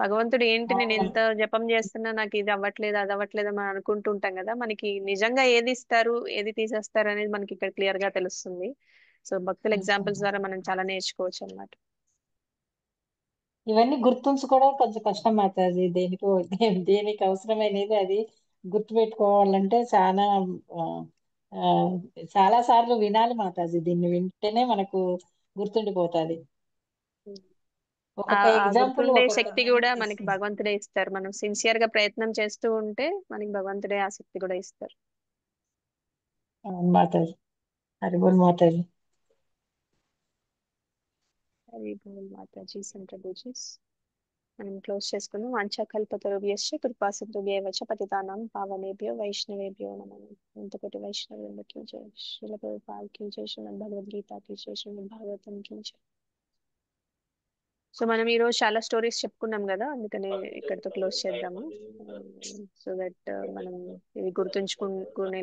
భగవంతుడు ఏంటి నేను ఎంత జపం చేస్తున్నా నాకు ఇది అవ్వట్లేదు అది అవ్వట్లేదు అని అనుకుంటూ ఉంటాం కదా, మనకి నిజంగా ఏది ఇస్తారు ఏది తీసేస్తారు అనేది మనకి ఇక్కడ క్లియర్ గా తెలుస్తుంది. సో భక్తుల ఎగ్జాంపుల్స్ ద్వారా మనం చాలా నేర్చుకోవచ్చు అన్నమాట. ఇవన్నీ గుర్తుంచుకోవడం కొంచెం కష్టం మాతాజీ. దేనికి అవసరమైనది అది గుర్తుపెట్టుకోవాలంటే చాలా సార్లు వినాలి మాతాజీ. దీన్ని వింటేనే మనకు గుర్తుండిపోతుంది. ఒక్కొక్క ఎగ్జాంపుల్ గుర్తుండే ఒక్కొక్క శక్తి దాన్ని కూడా మనకి తీసుకుంటాం. భగవంతుడే ఇస్తారు. మనం సిన్సియర్ గా ప్రయత్నం చేస్తూ ఉంటే మనకి భగవంతుడే ఆ శక్తి కూడా ఇస్తారు. అవును మాతాజీ. హరిబోల్ మాతాజీ. హరి బోల్ మాతాజీ ప్రభుజీస్. మనం క్లోజ్ చేసుకున్నాం. వాంఛాకల్పతరుభ్యశ్చ కృపాసింధుభ్యైవచ పతితానాం పావనేభ్యో వైష్ణవేభ్యో నమః. ఇంతకోటి వైష్ణవులకి జై. శ్రీల ప్రభుపాల్ కి జై. శ్రీమద్ భగవద్గీత కి జై. శ్రీమద్ భాగవతం కి జై. సో మనం ఈ రోజు చాలా స్టోరీస్ చెప్పుకున్నాం కదా, అందుకని ఇక్కడితో క్లోజ్ చేద్దాము. సో దట్ మనం ఇవి గుర్తుంచుకునే